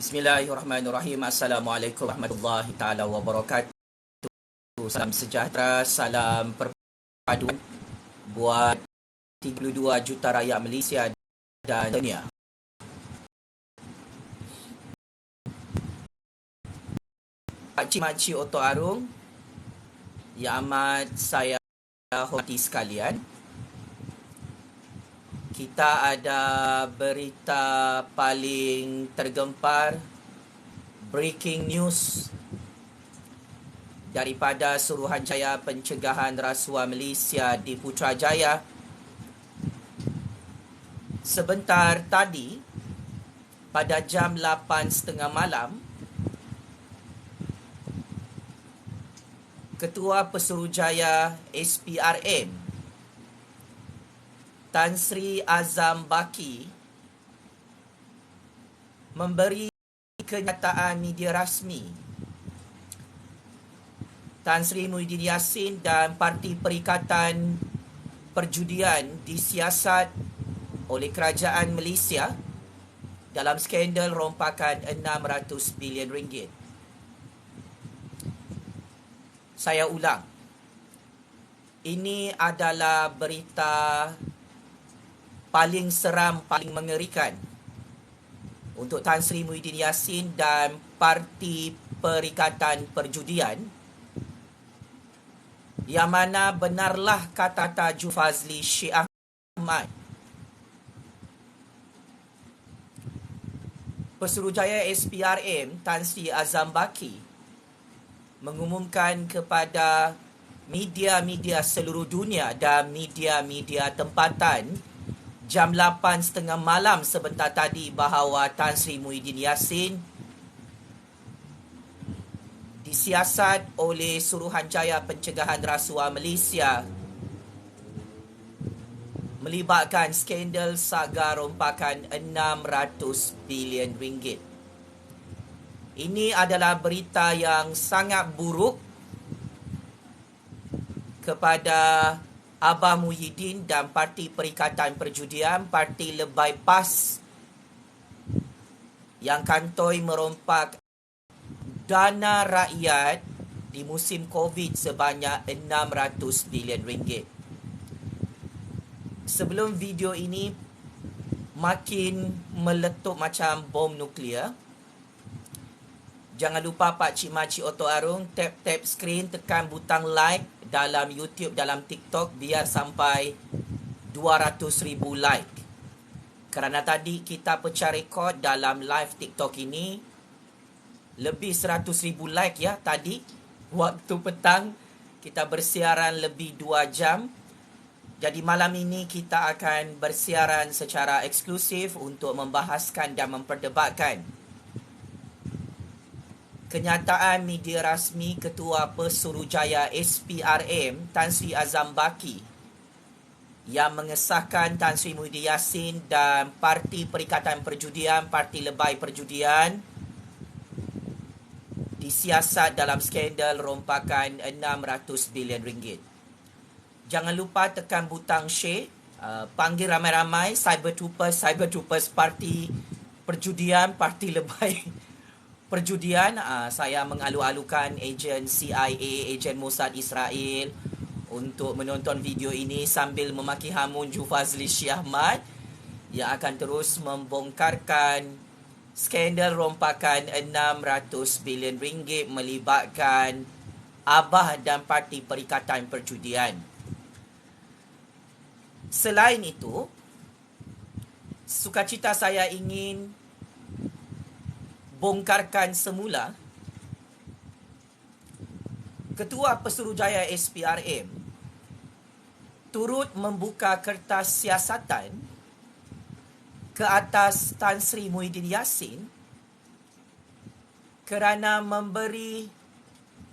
Bismillahirrahmanirrahim. Assalamualaikum warahmatullahi taala wabarakatuh. Salam sejahtera, salam perpaduan buat 32 juta rakyat Malaysia dan dunia. Pakcik-makcik Oto Arung yang amat saya hormati sekalian, kita ada berita paling tergempar, breaking news daripada Suruhanjaya Pencegahan Rasuah Malaysia di Putrajaya. Sebentar tadi, pada jam 8.30 malam, Ketua Pesuruhjaya SPRM Tan Sri Azam Baki memberi kenyataan media rasmi. Tan Sri Muhyiddin Yassin dan Parti Perikatan Perjudian disiasat oleh Kerajaan Malaysia dalam skandal rompakan 600 bilion ringgit. Saya ulang, ini adalah berita paling seram, paling mengerikan untuk Tan Sri Muhyiddin Yassin dan Parti Perikatan Perjudian, yang mana benarlah kata-kata Jufazli Syekh Ahmad. Pesuruhjaya SPRM Tan Sri Azam Baki mengumumkan kepada media-media seluruh dunia dan media-media tempatan jam 8.30 malam sebentar tadi bahawa Tan Sri Muhyiddin Yassin disiasat oleh Suruhanjaya Pencegahan Rasuah Malaysia melibatkan skandal saga rompakan 600 bilion ringgit. Ini adalah berita yang sangat buruk kepada Abah Muhyiddin dan Parti Perikatan Perjudian, Parti Lebay PAS yang kantoi merompak dana rakyat di musim COVID sebanyak 600 bilion ringgit. Sebelum video ini makin meletup macam bom nuklear, jangan lupa pakcik-makcik Oto Arung tap skrin, tekan butang like dalam YouTube, dalam TikTok biar sampai 200,000 like. Kerana tadi kita pecah rekod dalam live TikTok ini, lebih 100,000 like ya tadi. Waktu petang kita bersiaran lebih 2 jam. Jadi malam ini kita akan bersiaran secara eksklusif untuk membahaskan dan memperdebatkan kenyataan media rasmi Ketua Pesuruhjaya SPRM Tan Sri Azam Baki yang mengesahkan Tan Sri Muhyiddin Yassin dan Parti Perikatan Perjudian, Parti Lebay Perjudian disiasat dalam skandal rompakan 600 bilion ringgit. Jangan lupa tekan butang share, panggil ramai-ramai cyber troopers Parti Perjudian, Parti Lebay Perjudian. Saya mengalu-alukan ejen CIA, ejen Mossad Israel untuk menonton video ini sambil memaki hamun Jufazli Syekh Ahmad yang akan terus membongkarkan skandal rompakan 600 bilion ringgit melibatkan Abah dan Parti Perikatan Perjudian. Selain itu, sukacita saya ingin bongkarkan semula Ketua Pesuruhjaya SPRM turut membuka kertas siasatan ke atas Tan Sri Muhyiddin Yassin kerana memberi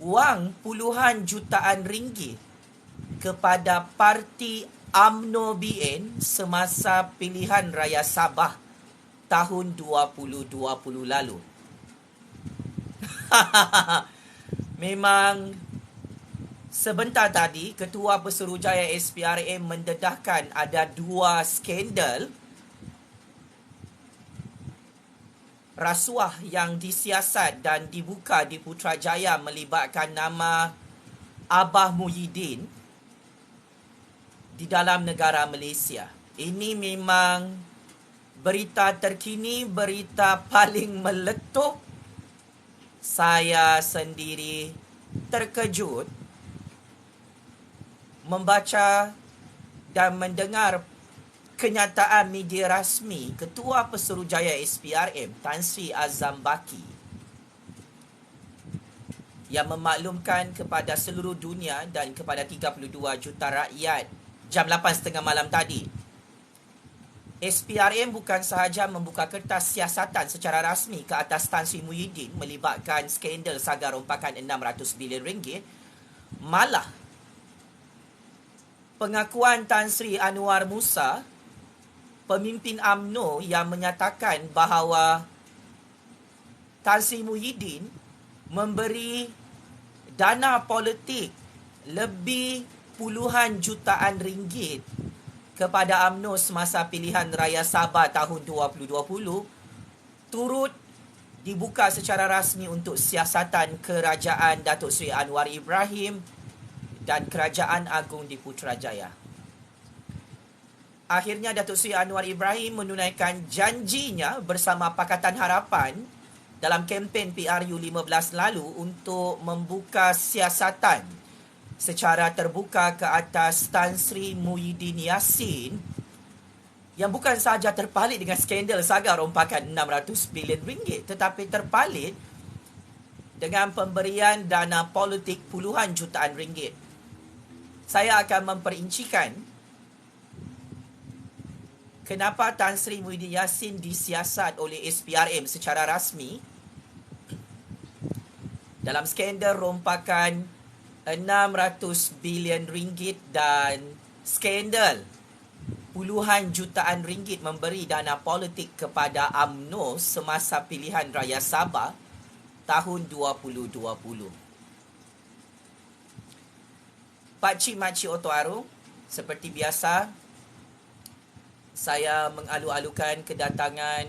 wang puluhan jutaan ringgit kepada Parti UMNO BN semasa pilihan raya Sabah tahun 2020 lalu. Memang sebentar tadi Ketua Pesuruhjaya SPRM mendedahkan ada 2 skandal rasuah yang disiasat dan dibuka di Putrajaya melibatkan nama Abah Muhyiddin di dalam negara Malaysia. Ini memang berita terkini, berita paling meletup. Saya sendiri terkejut membaca dan mendengar kenyataan media rasmi Ketua Pesuruhjaya SPRM Tan Sri Azam Baki yang memaklumkan kepada seluruh dunia dan kepada 32 juta rakyat jam 8.30 malam tadi, SPRM bukan sahaja membuka kertas siasatan secara rasmi ke atas Tan Sri Muhyiddin melibatkan skandal saga rompakan 600 bilion ringgit, malah pengakuan Tan Sri Anwar Musa, pemimpin UMNO, yang menyatakan bahawa Tan Sri Muhyiddin memberi dana politik lebih puluhan jutaan ringgit kepada UMNO semasa pilihan raya Sabah tahun 2020, turut dibuka secara rasmi untuk siasatan kerajaan Datuk Seri Anwar Ibrahim dan Kerajaan Agung di Putrajaya. Akhirnya Datuk Seri Anwar Ibrahim menunaikan janjinya bersama Pakatan Harapan dalam kempen PRU 15 lalu untuk membuka siasatan secara terbuka ke atas Tan Sri Muhyiddin Yassin yang bukan sahaja terpalit dengan skandal saga rompakan 600 bilion ringgit, tetapi terpalit dengan pemberian dana politik puluhan jutaan ringgit. Saya akan memperincikan kenapa Tan Sri Muhyiddin Yassin disiasat oleh SPRM secara rasmi dalam skandal rompakan 600 bilion ringgit dan skandal puluhan jutaan ringgit memberi dana politik kepada UMNO semasa pilihan raya Sabah tahun 2020. Pakcik Makcik Oto Arung, seperti biasa, saya mengalu-alukan kedatangan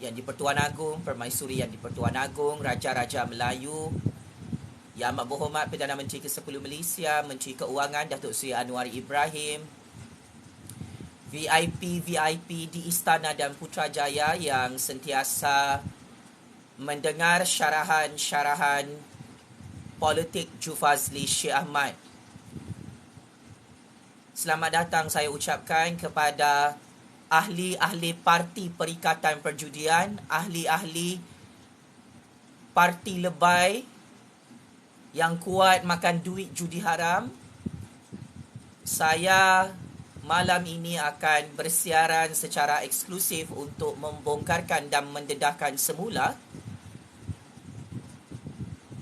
Yang di-Pertuan Agong, Permaisuri Yang di-Pertuan Agong, Raja-Raja Melayu, Yang Amat Berhormat Perdana Menteri ke-10 Malaysia, Menteri Keuangan Datuk Seri Anwar Ibrahim, VIP-VIP di Istana dan Putrajaya yang sentiasa mendengar syarahan-syarahan politik Jufazli Syekh Ahmad. Selamat datang saya ucapkan kepada ahli-ahli parti Perikatan Perjudian, ahli-ahli parti lebay yang kuat makan duit judi haram. Saya malam ini akan bersiaran secara eksklusif untuk membongkarkan dan mendedahkan semula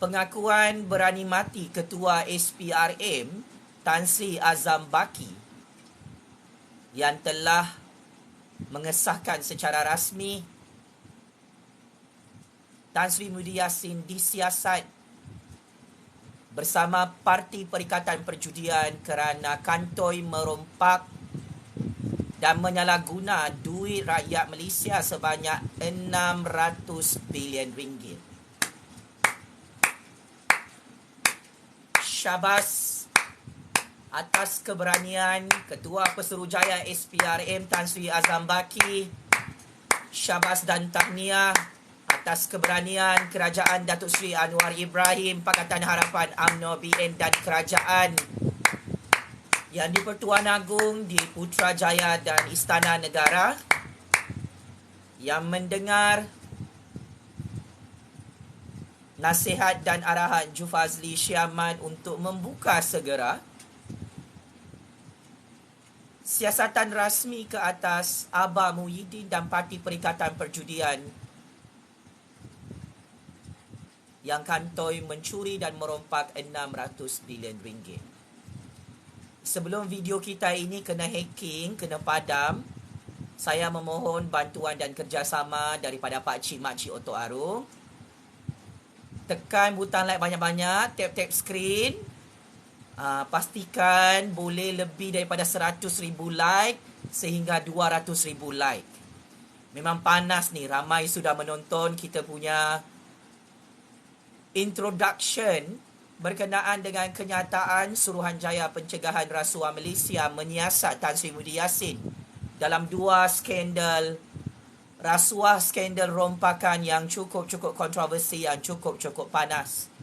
pengakuan berani mati Ketua SPRM Tan Sri Azam Baki yang telah mengesahkan secara rasmi Tan Sri Muhyiddin Yassin disiasat bersama Parti Perikatan Perjudian kerana kantoi merompak dan menyalahguna duit rakyat Malaysia sebanyak 600 bilion ringgit. Syabas atas keberanian Ketua Pesuruhjaya SPRM Tan Sri Azam Baki. Syabas dan tahniah atas keberanian Kerajaan Datuk Seri Anwar Ibrahim, Pakatan Harapan UMNO BN dan Kerajaan Yang di-Pertuan Agong di Putrajaya dan Istana Negara yang mendengar nasihat dan arahan Jufazli Syekh Ahmad untuk membuka segera siasatan rasmi ke atas Abah Muhyiddin dan Parti Perikatan Perjudian yang kantoi mencuri dan merompak 600 bilion ringgit. Sebelum video kita ini kena hacking, kena padam, saya memohon bantuan dan kerjasama daripada Pakcik Makcik Oto Arung. Tekan butang like banyak-banyak, tap-tap screen. Pastikan boleh lebih daripada 100,000 like sehingga 200,000 like. Memang panas ni, ramai sudah menonton kita punya introduction berkenaan dengan kenyataan Suruhanjaya Pencegahan Rasuah Malaysia menyiasat Tan Sri Muhyiddin Yassin dalam 2 skandal rasuah, skandal rompakan yang cukup kontroversi, yang cukup panas.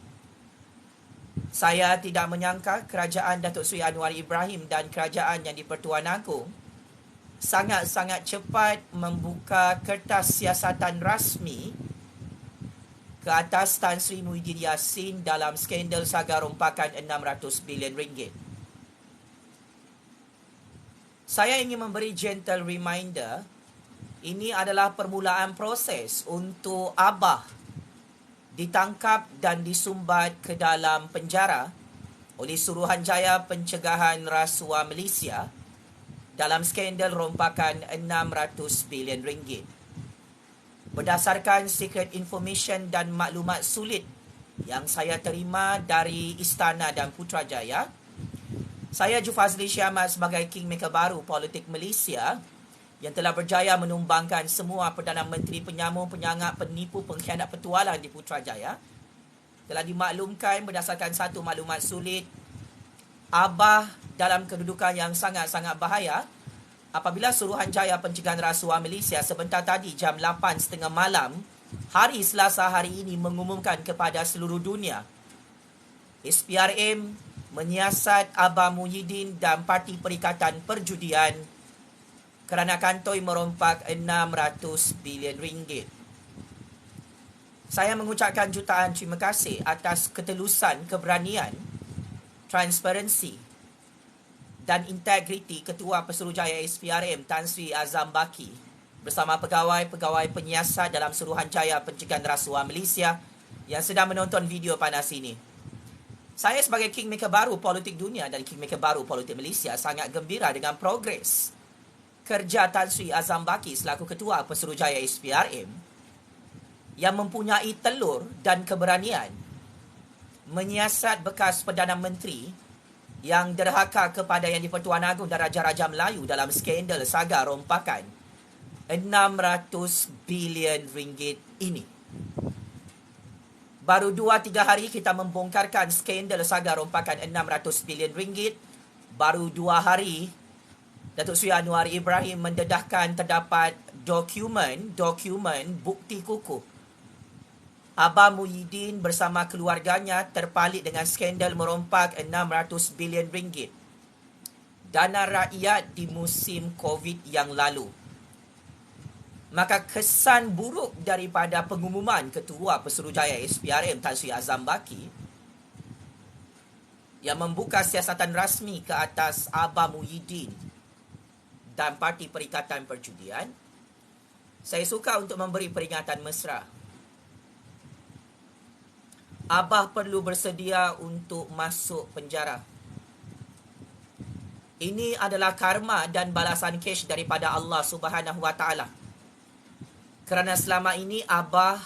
Saya tidak menyangka kerajaan Datuk Seri Anwar Ibrahim dan kerajaan yang di-Pertuan Agong sangat-sangat cepat membuka kertas siasatan rasmi ke atas Tan Sri Muhyiddin Yassin dalam skandal saga rompakan 600 bilion ringgit. Saya ingin memberi gentle reminder, ini adalah permulaan proses untuk Abah ditangkap dan disumbat ke dalam penjara oleh Suruhanjaya Pencegahan Rasuah Malaysia dalam skandal rompakan 600 bilion ringgit. Berdasarkan secret information dan maklumat sulit yang saya terima dari Istana dan Putrajaya, saya Jufazli Syahmat sebagai Kingmaker baru politik Malaysia yang telah berjaya menumbangkan semua Perdana Menteri penyamung, penyangak, penipu, pengkhianat petualang di Putrajaya, telah dimaklumkan berdasarkan satu maklumat sulit, Abah dalam kedudukan yang sangat-sangat bahaya apabila Suruhanjaya Pencegahan Rasuah Malaysia sebentar tadi jam 8.30 malam hari Selasa hari ini mengumumkan kepada seluruh dunia SPRM menyiasat Abah Muhyiddin dan Parti Perikatan Perjudian kerana kantoi merompak 600 bilion ringgit. Saya mengucapkan jutaan terima kasih atas ketelusan, keberanian, transparansi dan integriti Ketua Pesuruhjaya SPRM Tan Sri Azam Baki bersama pegawai-pegawai penyiasat dalam Suruhanjaya Pencegahan Rasuah Malaysia yang sedang menonton video panas ini. Saya sebagai Kingmaker baru politik dunia dan Kingmaker baru politik Malaysia sangat gembira dengan progres kerja Tan Sri Azam Baki selaku Ketua Pesuruhjaya SPRM yang mempunyai telur dan keberanian menyiasat bekas Perdana Menteri yang derhaka kepada Yang di-Pertuan Agong dan Raja-Raja Melayu dalam skandal saga rompakan 600 bilion ringgit ini. Baru 2-3 hari kita membongkarkan skandal saga rompakan 600 bilion ringgit. Baru 2 hari Datuk Seri Anwar Ibrahim mendedahkan terdapat dokumen bukti kukuh Abah Muhyiddin bersama keluarganya terpalit dengan skandal merompak 600 bilion ringgit dana rakyat di musim COVID yang lalu. Maka kesan buruk daripada pengumuman Ketua Pesuruhjaya SPRM Tan Sri Azam Baki yang membuka siasatan rasmi ke atas Abah Muhyiddin dan Parti Perikatan Perjudian, saya suka untuk memberi peringatan mesra. Abah perlu bersedia untuk masuk penjara. Ini adalah karma dan balasan cash daripada Allah Subhanahu Wa Taala. Kerana selama ini Abah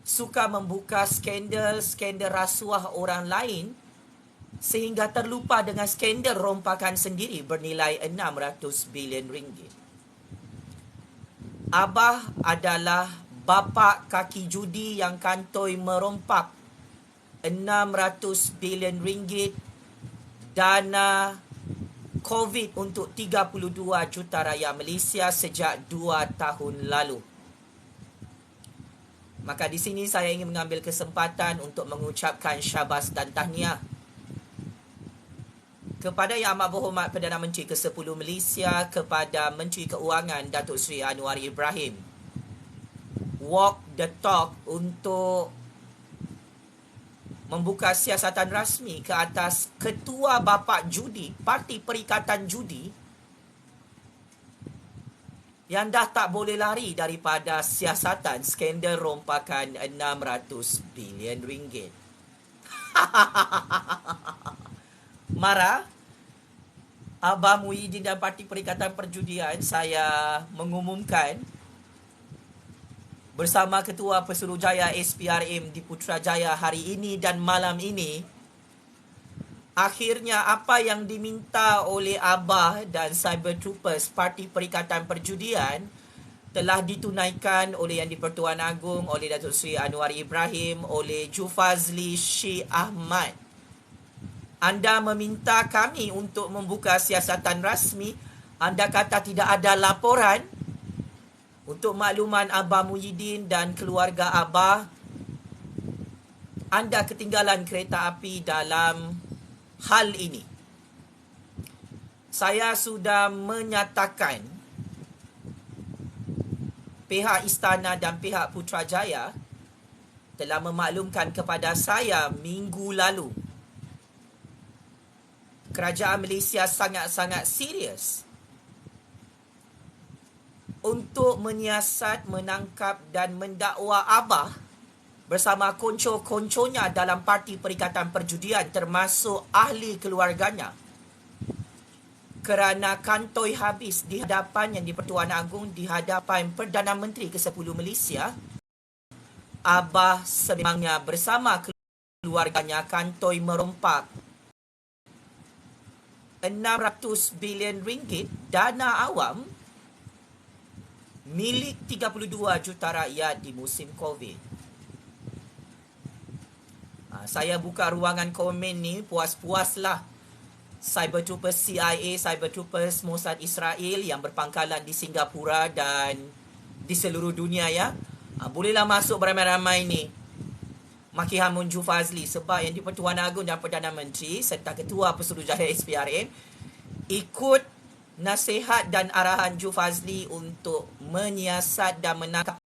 suka membuka skandal rasuah orang lain sehingga terlupa dengan skandal rompakan sendiri bernilai 600 bilion ringgit. Abah adalah bapa kaki judi yang kantoi merompak 600 bilion ringgit dana COVID untuk 32 juta rakyat Malaysia sejak 2 tahun lalu. Maka di sini saya ingin mengambil kesempatan untuk mengucapkan syabas dan tahniah kepada Yang Amat Berhormat Perdana Menteri ke-10 Malaysia, kepada Menteri Keuangan Datuk Seri Anwar Ibrahim. Walk the talk untuk membuka siasatan rasmi ke atas Ketua Bapa Judi, Parti Perikatan Judi yang dah tak boleh lari daripada siasatan skandal rompakan 600 bilion ringgit. Mara, Abah Muhyiddin dan Parti Perikatan Perjudian, saya mengumumkan bersama Ketua Pesuruhjaya SPRM di Putrajaya hari ini dan malam ini Akhirnya apa yang diminta oleh Abah dan Cyber Troopers Parti Perikatan Perjudian telah ditunaikan oleh Yang di-Pertuan Agong, oleh Datuk Seri Anwar Ibrahim, oleh Jufazli Syekh Ahmad. Anda meminta kami untuk membuka siasatan rasmi. Anda kata tidak ada laporan. Untuk makluman Abah Muhyiddin dan keluarga Abah, anda ketinggalan kereta api dalam hal ini. Saya sudah menyatakan pihak istana dan pihak Putrajaya telah memaklumkan kepada saya minggu lalu kerajaan Malaysia sangat-sangat serius untuk menyiasat, menangkap dan mendakwa Abah bersama konco-konconya dalam Parti Perikatan Perjudian termasuk ahli keluarganya kerana kantoi habis di hadapan Yang di-Pertuan Agong, di hadapan Perdana Menteri ke-10 Malaysia. Abah sememangnya bersama keluarganya kantoi merompak 600 bilion ringgit dana awam milik 32 juta rakyat di musim COVID. Saya buka ruangan komen ni, puas-puaslah Cyber Troopers CIA, Cyber Troopers Mossad Israel yang berpangkalan di Singapura dan di seluruh dunia ya. Bolehlah masuk beramai-ramai ni maki hamun Jufazli, sebab Yang di-Pertuan Agong dan Perdana Menteri serta Ketua Pesuruhjaya SPRM ikut nasihat dan arahan Jufazli untuk menyiasat dan menangkap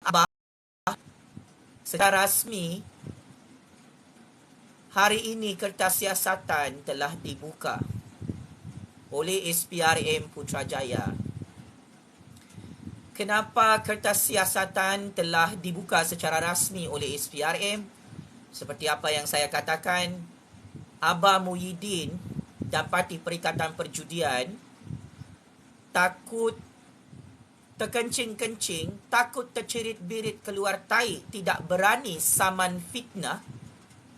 Abah secara rasmi. Hari ini kertas siasatan telah dibuka oleh SPRM Putrajaya. Kenapa kertas siasatan telah dibuka secara rasmi oleh SPRM? Seperti apa yang saya katakan, Abah Muhyiddin dan Parti Perikatan Perjudian takut terkencing-kencing, takut tercerit-birit keluar tahi, tidak berani saman fitnah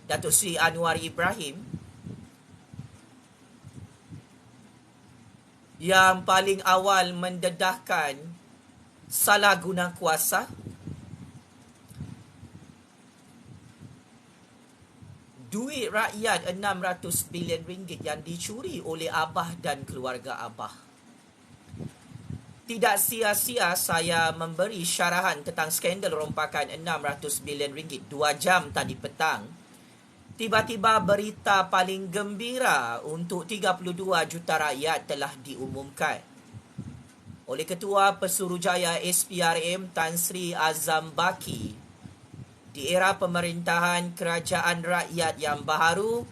Datuk Seri Anwar Ibrahim yang paling awal mendedahkan salah guna kuasa, duit rakyat 600 bilion ringgit yang dicuri oleh Abah dan keluarga Abah. Tidak sia-sia saya memberi syarahan tentang skandal rompakan 600 bilion ringgit 2 jam tadi petang. Tiba-tiba berita paling gembira untuk 32 juta rakyat telah diumumkan oleh Ketua Pesuruhjaya SPRM Tan Sri Azam Baki di era pemerintahan Kerajaan Rakyat yang baharu,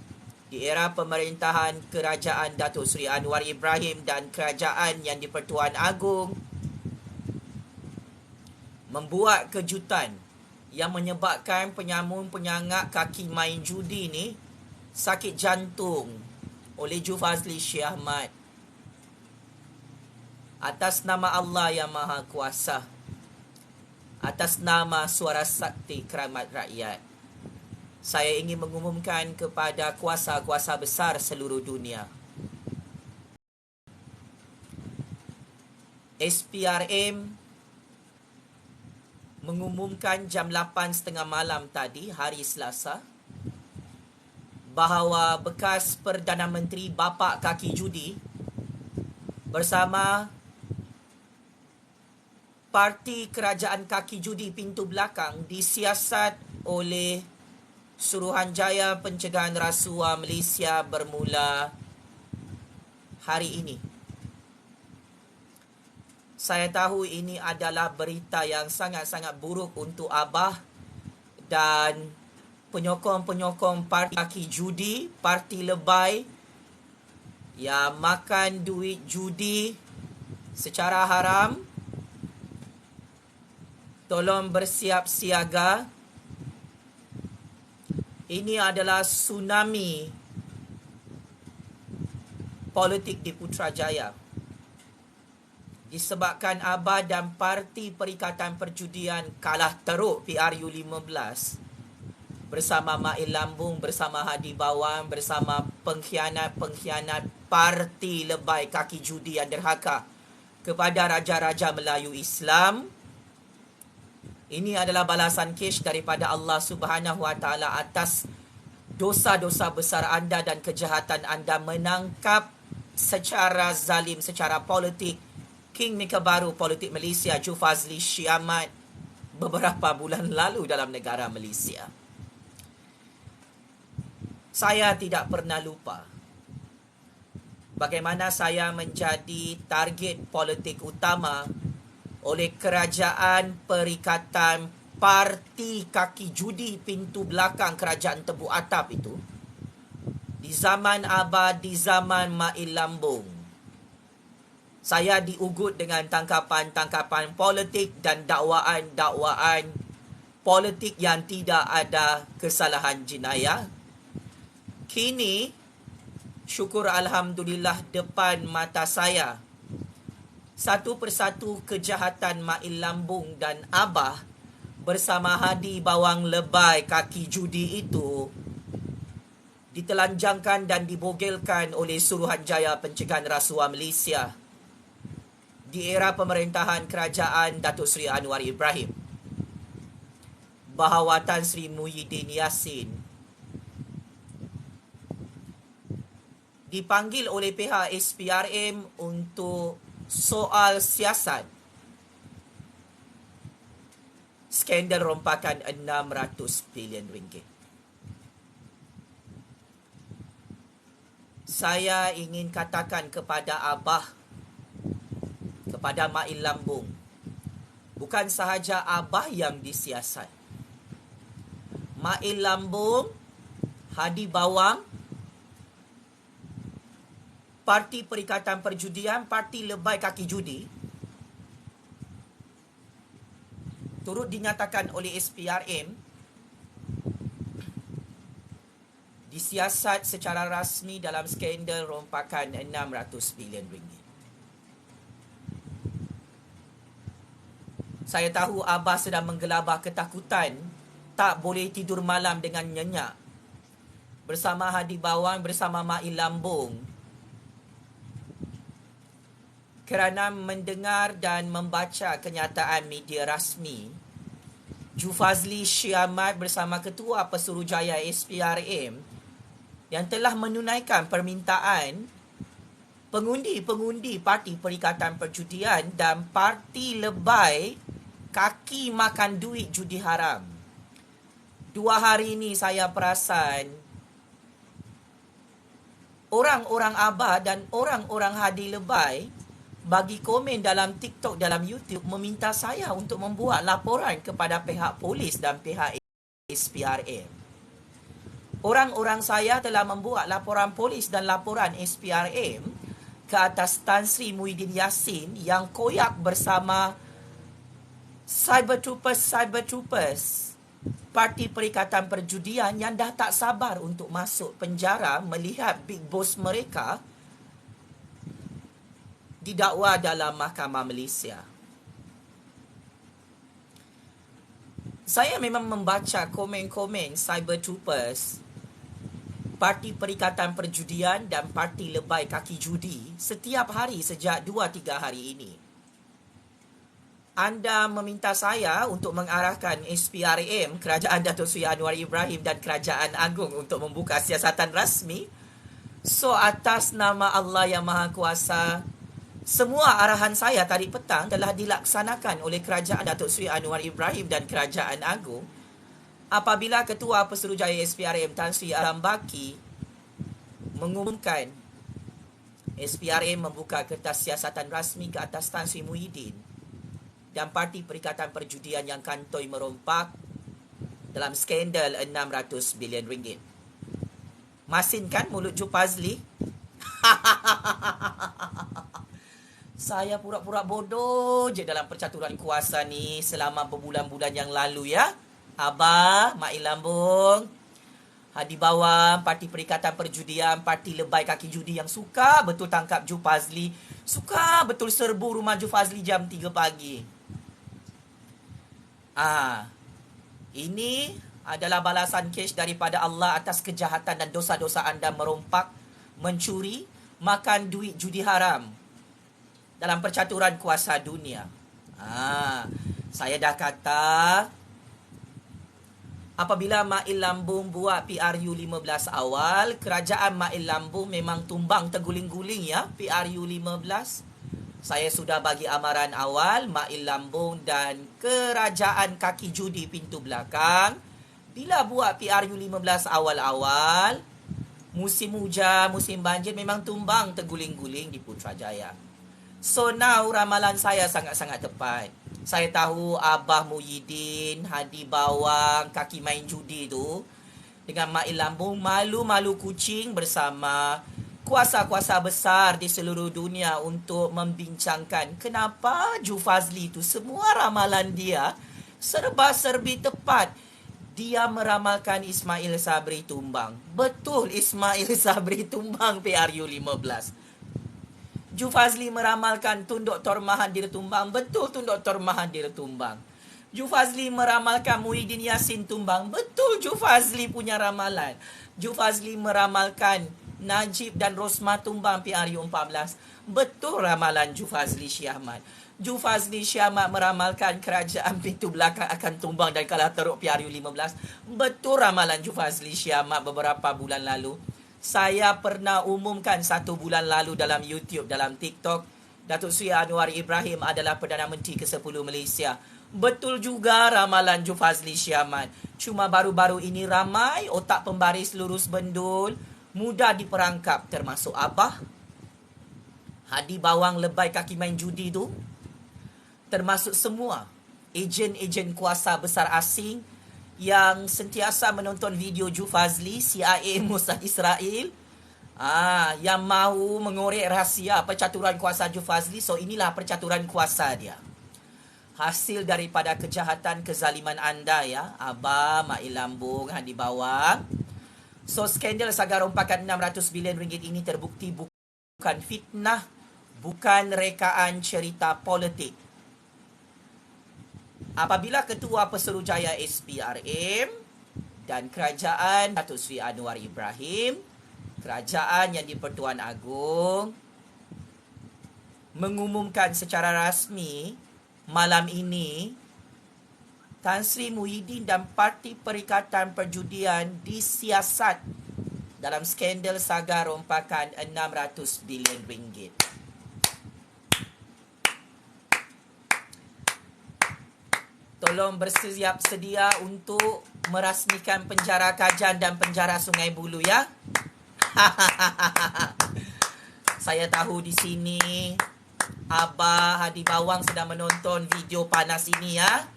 di era pemerintahan Kerajaan Datuk Seri Anwar Ibrahim dan Kerajaan Yang di-Pertuan Agong, membuat kejutan yang menyebabkan penyamun-penyangak kaki main judi ni sakit jantung oleh Jufazli Syekh Ahmad. Atas nama Allah yang Maha Kuasa, atas nama Suara Sakti Keramat Rakyat, saya ingin mengumumkan kepada kuasa-kuasa besar seluruh dunia, SPRM mengumumkan jam 8.30 malam tadi, hari Selasa, bahawa bekas Perdana Menteri Bapak Kaki Judi bersama Parti Kerajaan Kaki Judi Pintu Belakang disiasat oleh Suruhanjaya Pencegahan Rasuah Malaysia bermula hari ini. Saya tahu ini adalah berita yang sangat-sangat buruk untuk Abah dan penyokong-penyokong parti kaki judi, parti lebay yang makan duit judi secara haram. Tolong bersiap siaga. Ini adalah tsunami politik di Putrajaya. Disebabkan Abah dan Parti Perikatan Perjudian kalah teruk PRU 15 bersama Mail Lambung, bersama Hadi Bawang, bersama pengkhianat-pengkhianat parti lebay kaki judi yang derhaka kepada Raja-Raja Melayu Islam. Ini adalah balasan kesh daripada Allah Subhanahu Wa Taala atas dosa-dosa besar anda dan kejahatan anda menangkap secara zalim, secara politik, Kingmaker baru politik Malaysia, Jufazli Syiamat, beberapa bulan lalu dalam negara Malaysia. Saya tidak pernah lupa bagaimana saya menjadi target politik utama oleh kerajaan Perikatan Parti Kaki Judi pintu belakang kerajaan Tebu Atap itu di zaman Abah, di zaman Mail Lambung. Saya diugut dengan tangkapan-tangkapan politik dan dakwaan-dakwaan politik yang tidak ada kesalahan jenayah. Kini, syukur Alhamdulillah depan mata saya, satu persatu kejahatan Mail Lambung dan Abah bersama Hadi Bawang lebay kaki judi itu ditelanjangkan dan dibogelkan oleh Suruhanjaya Pencegahan Rasuah Malaysia di era pemerintahan kerajaan Datuk Seri Anwar Ibrahim, bahawatan Sri Muhyiddin Yassin. Dipanggil oleh pihak SPRM untuk soal siasat skandal rompakan 600 bilion ringgit. Saya ingin katakan kepada Abah, kepada Mail Lambung, bukan sahaja Abah yang disiasat. Mail Lambung, Hadi Bawang, Parti Perikatan Perjudian, Parti Lebay Kaki Judi, turut dinyatakan oleh SPRM disiasat secara rasmi dalam skandal rompakan 600 bilion ringgit. Saya tahu Abah sedang menggelabah ketakutan, tak boleh tidur malam dengan nyenyak. Bersama Hadi Bawang, bersama Mail Lambung, kerana mendengar dan membaca kenyataan media rasmi, Jufazli Syiamat bersama Ketua Pesuruhjaya SPRM yang telah menunaikan permintaan pengundi-pengundi Parti Perikatan Perjudian dan Parti Lebay Kaki Makan Duit Judi Haram. 2 hari ini saya perasan orang-orang Abah dan orang-orang Hadi Lebay bagi komen dalam TikTok, dalam YouTube, meminta saya untuk membuat laporan kepada pihak polis dan pihak SPRM. Orang-orang saya telah membuat laporan polis dan laporan SPRM ke atas Tan Sri Muhyiddin Yassin yang koyak bersama Cyber Troopers Parti Perikatan Perjudian yang dah tak sabar untuk masuk penjara melihat big boss mereka didakwa dalam Mahkamah Malaysia. Saya memang membaca komen-komen Cyber Troopers, Parti Perikatan Perjudian dan Parti Lebay Kaki Judi setiap hari sejak 2-3 hari ini. Anda meminta saya untuk mengarahkan SPRM, Kerajaan Datuk Seri Anwar Ibrahim dan Kerajaan Agong untuk membuka siasatan rasmi. So, atas nama Allah Yang Maha Kuasa, semua arahan saya tadi petang telah dilaksanakan oleh Kerajaan Datuk Seri Anwar Ibrahim dan Kerajaan Agong apabila Ketua Pesuruhjaya SPRM Tan Sri Aram Baki mengumumkan SPRM membuka kertas siasatan rasmi ke atas Tan Sri Muhyiddin dan Parti Perikatan Perjudian yang kantoi merompak dalam skandal 600 bilion ringgit. Masin kan mulut Jufazli? Saya pura-pura bodoh je dalam percaturan kuasa ni selama berbulan-bulan yang lalu ya. Abah, Mail Lambung, Hadi Bawang, Parti Perikatan Perjudian, Parti Lebay Kaki Judi yang suka betul tangkap Jufazli, suka betul serbu rumah Jufazli jam 3 pagi. Ini adalah balasan cash daripada Allah atas kejahatan dan dosa-dosa anda merompak, mencuri, makan duit judi haram dalam percaturan kuasa dunia. Saya dah kata, apabila Mail Lambung buat PRU 15 awal, kerajaan Mail Lambung memang tumbang terguling-guling ya, PRU 15. Saya sudah bagi amaran awal, Mail Lambung dan kerajaan kaki judi pintu belakang, bila buat PRU 15 awal-awal, musim hujan, musim banjir memang tumbang terguling-guling di Putrajaya. So now ramalan saya sangat-sangat tepat. Saya tahu Abah Muhyiddin, Hadi Bawang, kaki main judi tu dengan Mail Lambung malu-malu kucing bersama kuasa-kuasa besar di seluruh dunia untuk membincangkan kenapa Ju Fazli tu semua ramalan dia serba-serbi tepat. Dia meramalkan Ismail Sabri tumbang. Betul, Ismail Sabri tumbang PRU 15. Ju Fazli meramalkan Tun Dr. Mahathir tumbang. Betul, Tun Dr. Mahathir tumbang. Ju Fazli meramalkan Muhyiddin Yassin tumbang. Betul, Ju Fazli punya ramalan. Ju Fazli meramalkan Najib dan Rosmah tumbang PRU 14. Betul ramalan Ju Fazli Syih Ahmad. Ju Fazli Syih Ahmad meramalkan kerajaan pintu belakang akan tumbang dan kalah teruk PRU 15. Betul ramalan Ju Fazli Syih Ahmad beberapa bulan lalu. Saya pernah umumkan 1 bulan lalu dalam YouTube, dalam TikTok, Datuk Seri Anwar Ibrahim adalah Perdana Menteri ke-10 Malaysia. Betul juga ramalan Ju Fazli Syih Ahmad. Cuma baru-baru ini ramai otak pembaris lurus bendul, mudah diperangkap, termasuk Abah, Hadi Bawang lebay kaki main judi tu, termasuk semua ejen-ejen kuasa besar asing yang sentiasa menonton video Ju Fazli, CIA Mossad Israel, yang mahu mengorek rahsia percaturan kuasa Ju Fazli. So inilah percaturan kuasa dia, hasil daripada kejahatan kezaliman anda ya, Abah, Mail Lambung, Hadi Bawang. So skandal saga rompakan 600 bilion ringgit ini terbukti bukan fitnah, bukan rekaan cerita politik. Apabila Ketua Pesuruhjaya SPRM dan kerajaan Datuk Seri Anwar Ibrahim, kerajaan yang di-Pertuan Agong, mengumumkan secara rasmi malam ini Tan Sri Muhyiddin dan Parti Perikatan Perjudian disiasat dalam skandal saga rompakan 600 bilion ringgit. Tolong bersiap sedia untuk merasmikan penjara Kajan dan penjara Sungai Buloh ya. Saya tahu di sini Abah, Hadi Bawang sedang menonton video panas ini ya.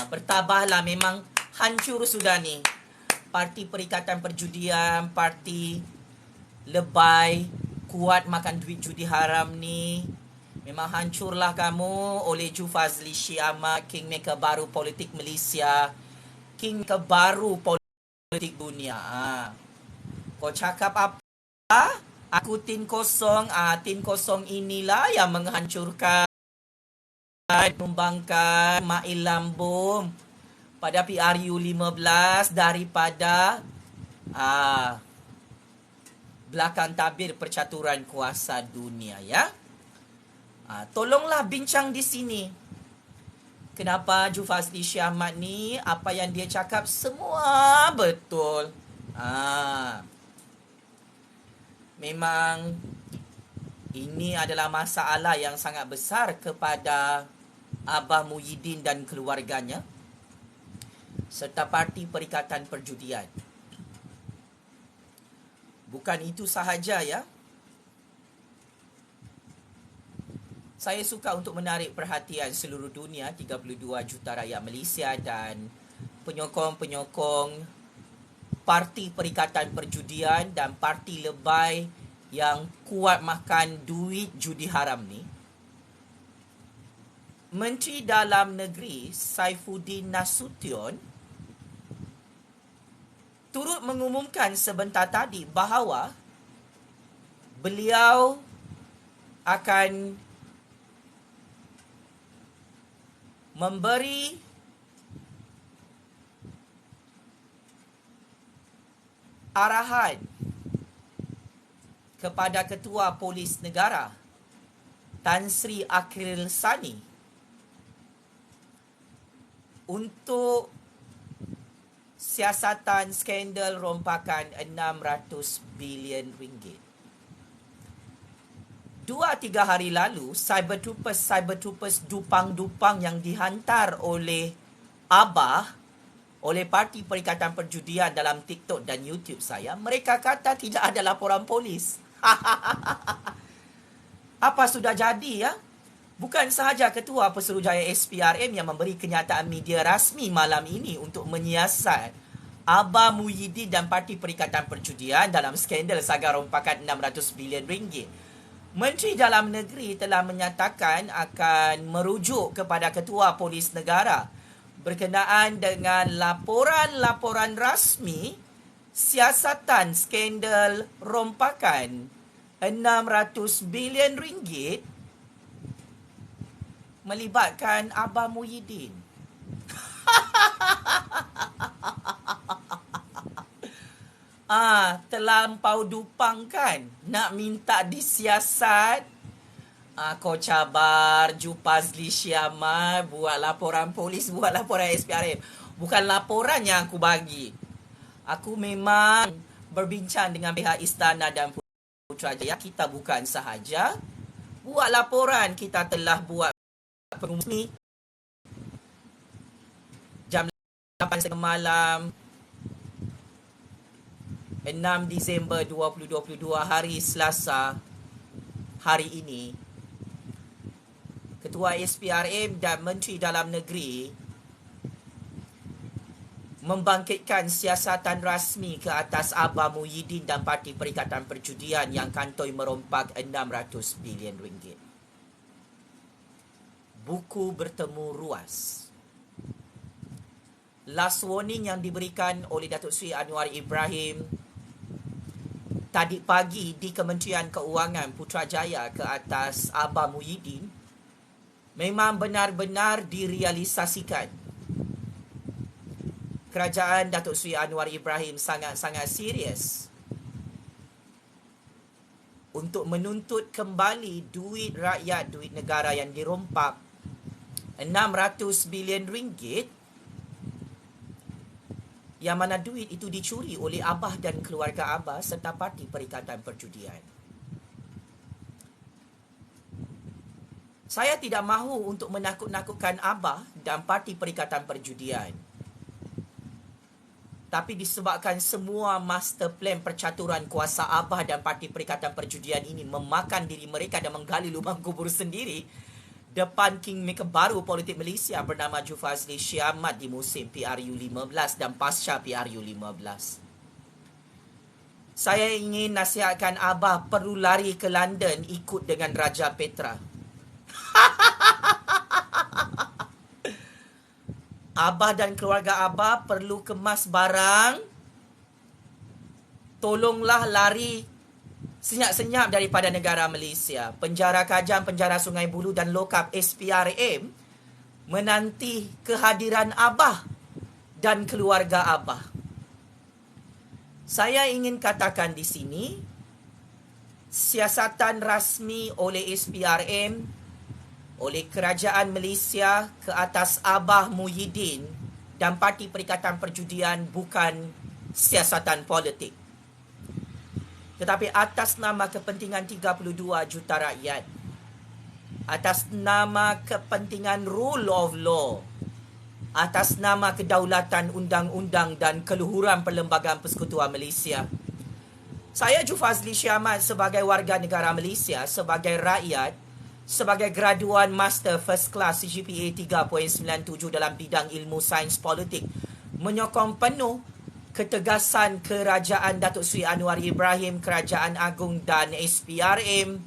Bertabahlah, memang hancur sudah ni. Parti Perikatan Perjudian, parti lebay, kuat makan duit judi haram ni. Memang hancurlah kamu oleh Ju Fazli Syih Ahmad, kingmaker baru politik Malaysia, kingmaker baru politik dunia. Kau cakap apa? Aku tin kosong. Tin kosong inilah yang menghancurkan, membangkan Mail Lambung pada PRU 15 daripada belakang tabir percaturan kuasa dunia ya. Tolonglah bincang di sini. Kenapa Ju Fazli Syih Ahmad ni, apa yang dia cakap semua betul. Memang ini adalah masalah yang sangat besar kepada Abah Muhyiddin dan keluarganya serta Parti Perikatan Perjudian. Bukan itu sahaja ya. Saya suka untuk menarik perhatian seluruh dunia, 32 juta rakyat Malaysia dan penyokong-penyokong Parti Perikatan Perjudian dan parti lebay yang kuat makan duit judi haram ni. Menteri Dalam Negeri Saifuddin Nasution turut mengumumkan sebentar tadi bahawa beliau akan memberi arahan kepada Ketua Polis Negara Tan Sri Akhil Sani untuk siasatan skandal rompakan 600 bilion ringgit. 2-3 hari lalu, cyber troopers dupang-dupang yang dihantar oleh Abah, oleh Parti Perikatan Perjudian dalam TikTok dan YouTube saya, mereka kata tidak ada laporan polis. Apa sudah jadi ya? Bukan sahaja Ketua Pesuruhjaya SPRM yang memberi kenyataan media rasmi malam ini untuk menyiasat Abah Muhyiddin dan Parti Perikatan Perjudian dalam skandal saga rompakan 600 bilion ringgit. Menteri Dalam Negeri telah menyatakan akan merujuk kepada Ketua Polis Negara berkenaan dengan laporan-laporan rasmi siasatan skandal rompakan 600 bilion ringgit melibatkan Abah Muhyiddin. Terlampau dupang kan? Nak minta disiasat. Kau cabar Jufazli Syamar buat laporan polis, buat laporan SPRM. Bukan laporan yang aku bagi. Aku memang berbincang dengan pihak istana dan Putrajaya. Kita bukan sahaja buat laporan, kita telah buat pengumuman jam 8.30 malam 6 Disember 2022, hari Selasa, hari ini. Ketua SPRM dan Menteri Dalam Negeri membangkitkan siasatan rasmi ke atas Abah Muhyiddin dan Parti Perikatan Perjudian yang kantoi merompak 600 bilion ringgit. Buku bertemu ruas. Last warning yang diberikan oleh Datuk Seri Anwar Ibrahim tadi pagi di Kementerian Keuangan Putrajaya ke atas Abah Muhyiddin memang benar-benar direalisasikan. Kerajaan Datuk Seri Anwar Ibrahim sangat-sangat serius untuk menuntut kembali duit rakyat, duit negara yang dirompak 600 bilion ringgit, yang mana duit itu dicuri oleh Abah dan keluarga Abah serta Parti Perikatan Perjudian. Saya tidak mahu untuk menakut-nakutkan Abah dan Parti Perikatan Perjudian. Tapi disebabkan semua master plan percaturan kuasa Abah dan Parti Perikatan Perjudian ini memakan diri mereka dan menggali lubang kubur sendiri depan kingmaker baru politik Malaysia bernama Jufazli Syamar di musim PRU15 dan pasca PRU15. Saya ingin nasihatkan Abah perlu lari ke London ikut dengan Raja Petra. Abah dan keluarga Abah perlu kemas barang. Tolonglah lari senyap-senyap daripada negara Malaysia. Penjara Kajang, penjara Sungai Buloh dan lokap SPRM menanti kehadiran Abah dan keluarga Abah. Saya ingin katakan di sini, siasatan rasmi oleh SPRM, oleh kerajaan Malaysia ke atas Abah Muhyiddin dan Parti Perikatan Perjudian bukan siasatan politik. Tetapi atas nama kepentingan 32 juta rakyat, atas nama kepentingan rule of law, atas nama kedaulatan undang-undang dan keluhuran Perlembagaan Persekutuan Malaysia, saya Jufazli Syamar sebagai warga negara Malaysia, sebagai rakyat, sebagai graduan Master First Class CGPA 3.97 dalam bidang ilmu sains politik, menyokong penuh ketegasan kerajaan Datuk Seri Anwar Ibrahim, Kerajaan Agung dan SPRM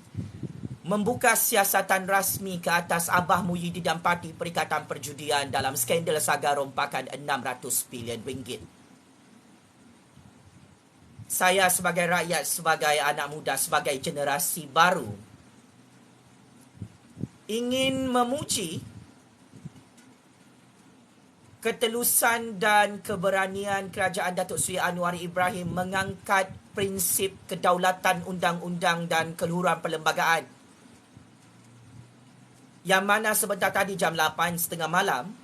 membuka siasatan rasmi ke atas Abah Muhyiddin dan Parti Perikatan Perjudian dalam skandal saga rompakan 600 bilion ringgit. Saya sebagai rakyat, sebagai anak muda, sebagai generasi baru ingin memuji ketelusan dan keberanian kerajaan Datuk Seri Anwar Ibrahim mengangkat prinsip kedaulatan undang-undang dan keluhuran perlembagaan. Yang mana sebentar tadi jam 8.30 malam,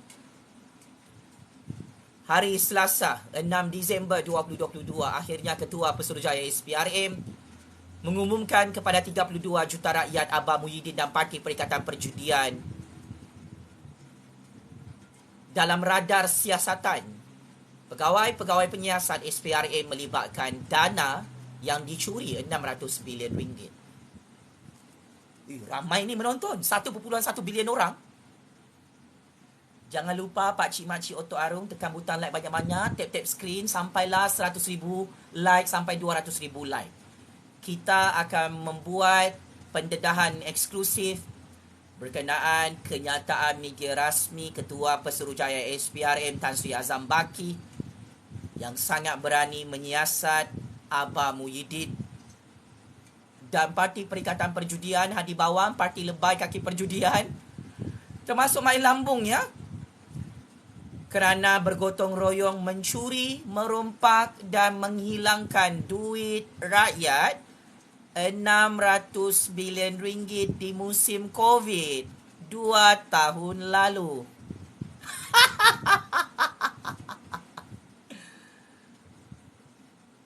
hari Selasa 6 Disember 2022, akhirnya Ketua Pesuruhjaya SPRM mengumumkan kepada 32 juta rakyat Abah Muhyiddin dan Parti Perikatan Perjudian dalam radar siasatan pegawai-pegawai penyiasat SPRM melibatkan dana yang dicuri 600 bilion ringgit. Ramai ni menonton, 1.1 bilion orang. Jangan lupa pakcik makcik Oto Arum tekan butang like banyak-banyak, tap-tap screen sampailah 100,000 like sampai 200,000 like. Kita akan membuat pendedahan eksklusif berkenaan kenyataan media rasmi Ketua Pesuruhjaya SPRM Tan Sri Azam Baki yang sangat berani menyiasat Abah Muhyiddin dan Parti Perikatan Perjudian, Hadi Bawang, Parti Lebai Kaki Perjudian, termasuk main lambung ya, kerana bergotong royong mencuri, merompak dan menghilangkan duit rakyat 600 bilion ringgit di musim COVID 2 tahun lalu.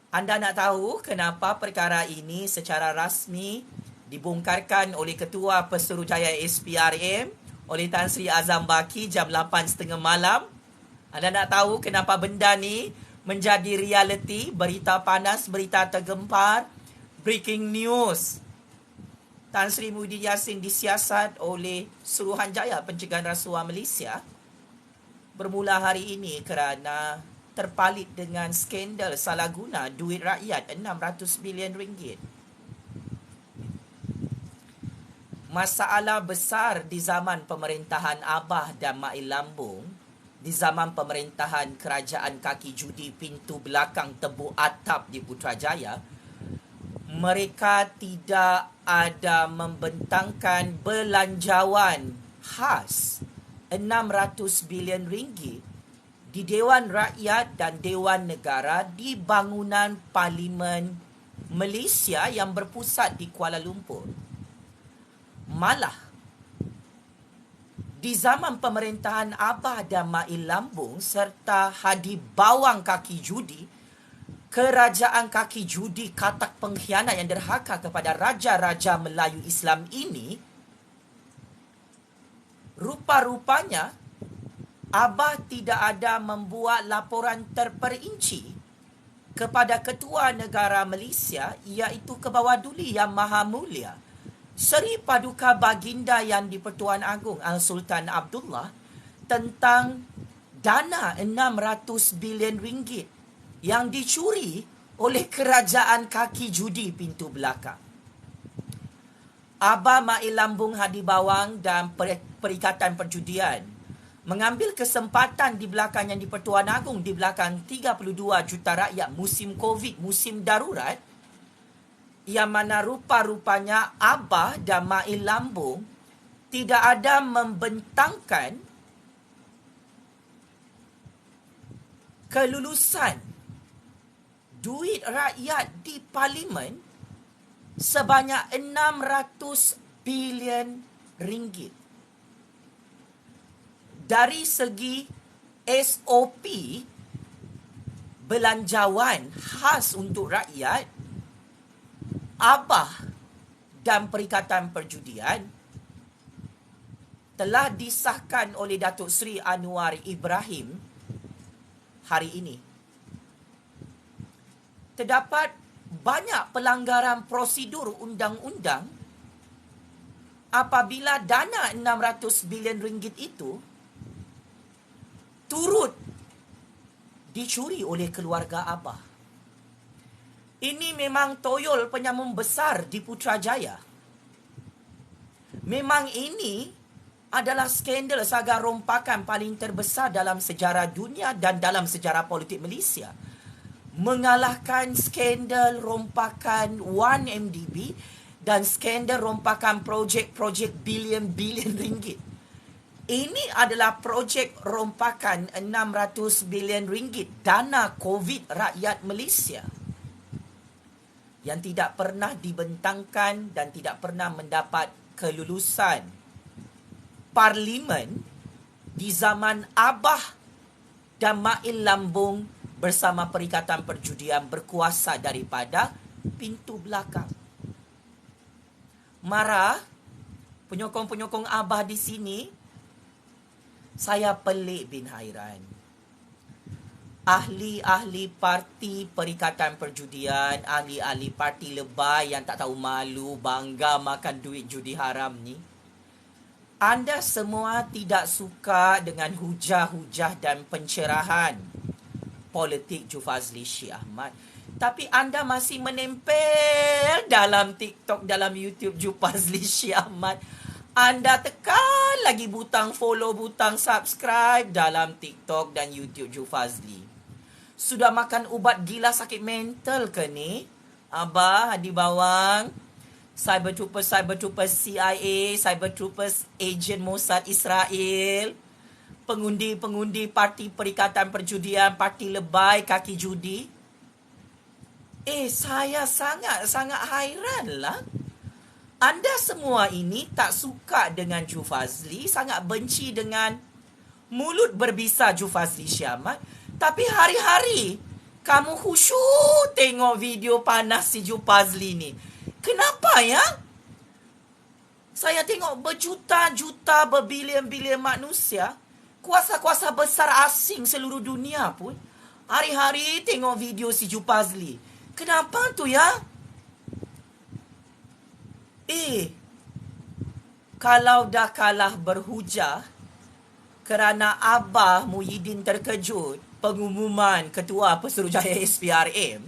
Anda nak tahu kenapa perkara ini secara rasmi dibongkarkan oleh Ketua Pesuruhjaya SPRM oleh Tan Sri Azam Baki jam 8.30 malam? Anda nak tahu kenapa benda ni menjadi realiti, berita panas, berita tergempar, breaking news? Tan Sri Muhyiddin Yassin disiasat oleh Suruhanjaya Pencegahan Rasuah Malaysia bermula hari ini kerana terpalit dengan skandal salah guna duit rakyat 600 bilion ringgit. Masalah besar di zaman pemerintahan Abah dan Mak Lambung, di zaman pemerintahan kerajaan kaki judi pintu belakang Tebu Atap di Putrajaya, mereka tidak ada membentangkan belanjawan khas 600 bilion ringgit di Dewan Rakyat dan Dewan Negara di bangunan Parlimen Malaysia yang berpusat di Kuala Lumpur. Malah, di zaman pemerintahan Abah dan Mak Lambung serta Hadi Bawang kaki judi, kerajaan kaki judi katak pengkhianat yang derhaka kepada raja-raja Melayu Islam ini, rupa-rupanya Abah tidak ada membuat laporan terperinci kepada Ketua Negara Malaysia, iaitu Kebawah-Duli Yang Maha Mulia Seri Paduka Baginda Yang di-Pertuan Agong Al-Sultan Abdullah tentang dana 600 bilion ringgit yang dicuri oleh kerajaan kaki judi pintu belakang. Abah Mak Lambung, Hadi Bawang dan Perikatan Perjudian mengambil kesempatan di belakang Yang di-Pertuan Agong, di belakang 32 juta rakyat musim COVID, musim darurat, yang mana rupa-rupanya Abah dan Mak Lambung tidak ada membentangkan kelulusan duit rakyat di Parlimen sebanyak 600 bilion ringgit. Dari segi SOP belanjawan khas untuk rakyat, Abah dan Perikatan Perjudian telah disahkan oleh Datuk Seri Anwar Ibrahim hari ini. Terdapat banyak pelanggaran prosedur undang-undang apabila dana 600 bilion ringgit itu turut dicuri oleh keluarga Abah. Ini memang toyol penyambung besar di Putrajaya. Memang ini adalah skandal saga rompakan paling terbesar dalam sejarah dunia dan dalam sejarah politik Malaysia. Mengalahkan skandal rompakan 1MDB dan skandal rompakan projek-projek bilion-bilion ringgit. Ini adalah projek rompakan 600 bilion ringgit dana COVID rakyat Malaysia yang tidak pernah dibentangkan dan tidak pernah mendapat kelulusan Parlimen di zaman Abah dan Mail Lambung bersama Perikatan Perjudian berkuasa daripada pintu belakang. Marah penyokong-penyokong Abah di sini. Saya pelik bin hairan. Ahli-ahli parti Perikatan Perjudian, ahli-ahli parti lebay yang tak tahu malu, bangga makan duit judi haram ni. Anda semua tidak suka dengan hujah-hujah dan pencerahan politik Jufazli Syed Ahmad. Tapi anda masih menempel dalam TikTok, dalam YouTube Jufazli Syed Ahmad. Anda tekan lagi butang follow, butang subscribe dalam TikTok dan YouTube Jufazli. Sudah makan ubat gila sakit mental ke ni? Abah, Hadi Bawang, Cyber Troopers CIA, Cyber Troopers Agent Mossad Israel, pengundi-pengundi Parti Perikatan Perjudian, Parti Lebay, Kaki Judi. Saya sangat-sangat hairan lah. Anda semua ini tak suka dengan Jufazli, sangat benci dengan mulut berbisa Jufazli Syed Ahmad. Tapi hari-hari kamu khusyuk tengok video panas si Jufazli ni. Kenapa ya? Saya tengok berjuta-juta, berbilion-bilion manusia, kuasa-kuasa besar asing seluruh dunia pun hari-hari tengok video si Jufazli. Kenapa tu ya? Kalau dah kalah berhujah kerana Abah Muhyiddin terkejut pengumuman Ketua Pesuruhjaya SPRM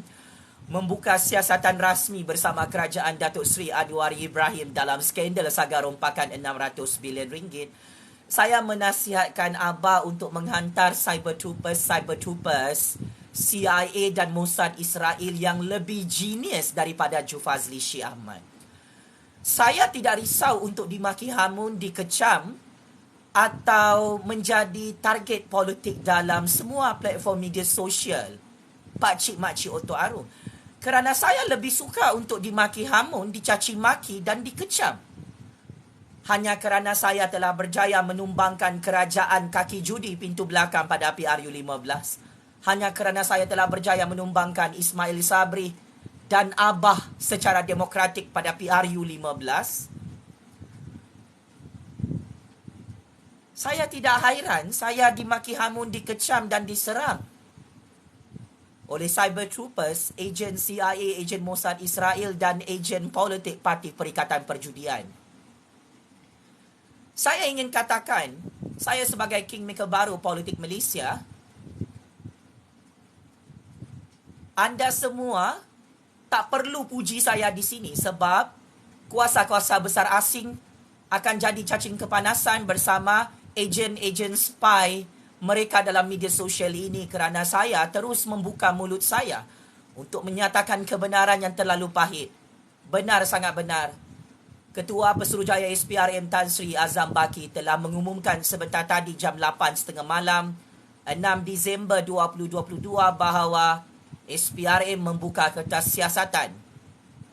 membuka siasatan rasmi bersama kerajaan Datuk Seri Anwar Ibrahim dalam skandal saga rompakan 600 bilion ringgit, saya menasihatkan Abah untuk menghantar Cyber Troopers CIA dan Mossad Israel yang lebih genius daripada Jufazli Syed Ahmad. Saya tidak risau untuk dimaki hamun, dikecam atau menjadi target politik dalam semua platform media sosial pakcik-makcik Oto Arum. Kerana saya lebih suka untuk dimaki hamun, dicaci maki dan dikecam. Hanya kerana saya telah berjaya menumbangkan kerajaan kaki judi pintu belakang pada PRU 15. Hanya kerana saya telah berjaya menumbangkan Ismail Sabri dan Abah secara demokratik pada PRU 15. Saya tidak hairan saya dimaki hamun, dikecam dan diserang oleh Cyber Troopers, ejen CIA, ejen Mossad Israel dan ejen politik Parti Perikatan Perjudian. Saya ingin katakan, saya sebagai kingmaker baru politik Malaysia, anda semua tak perlu puji saya di sini sebab kuasa-kuasa besar asing akan jadi cacing kepanasan bersama ejen-ejen spy mereka dalam media sosial ini kerana saya terus membuka mulut saya untuk menyatakan kebenaran yang terlalu pahit. Benar, sangat benar. Ketua Pesuruhjaya SPRM Tan Sri Azam Baki telah mengumumkan sebentar tadi jam 8.30 malam 6 Disember 2022 bahawa SPRM membuka kertas siasatan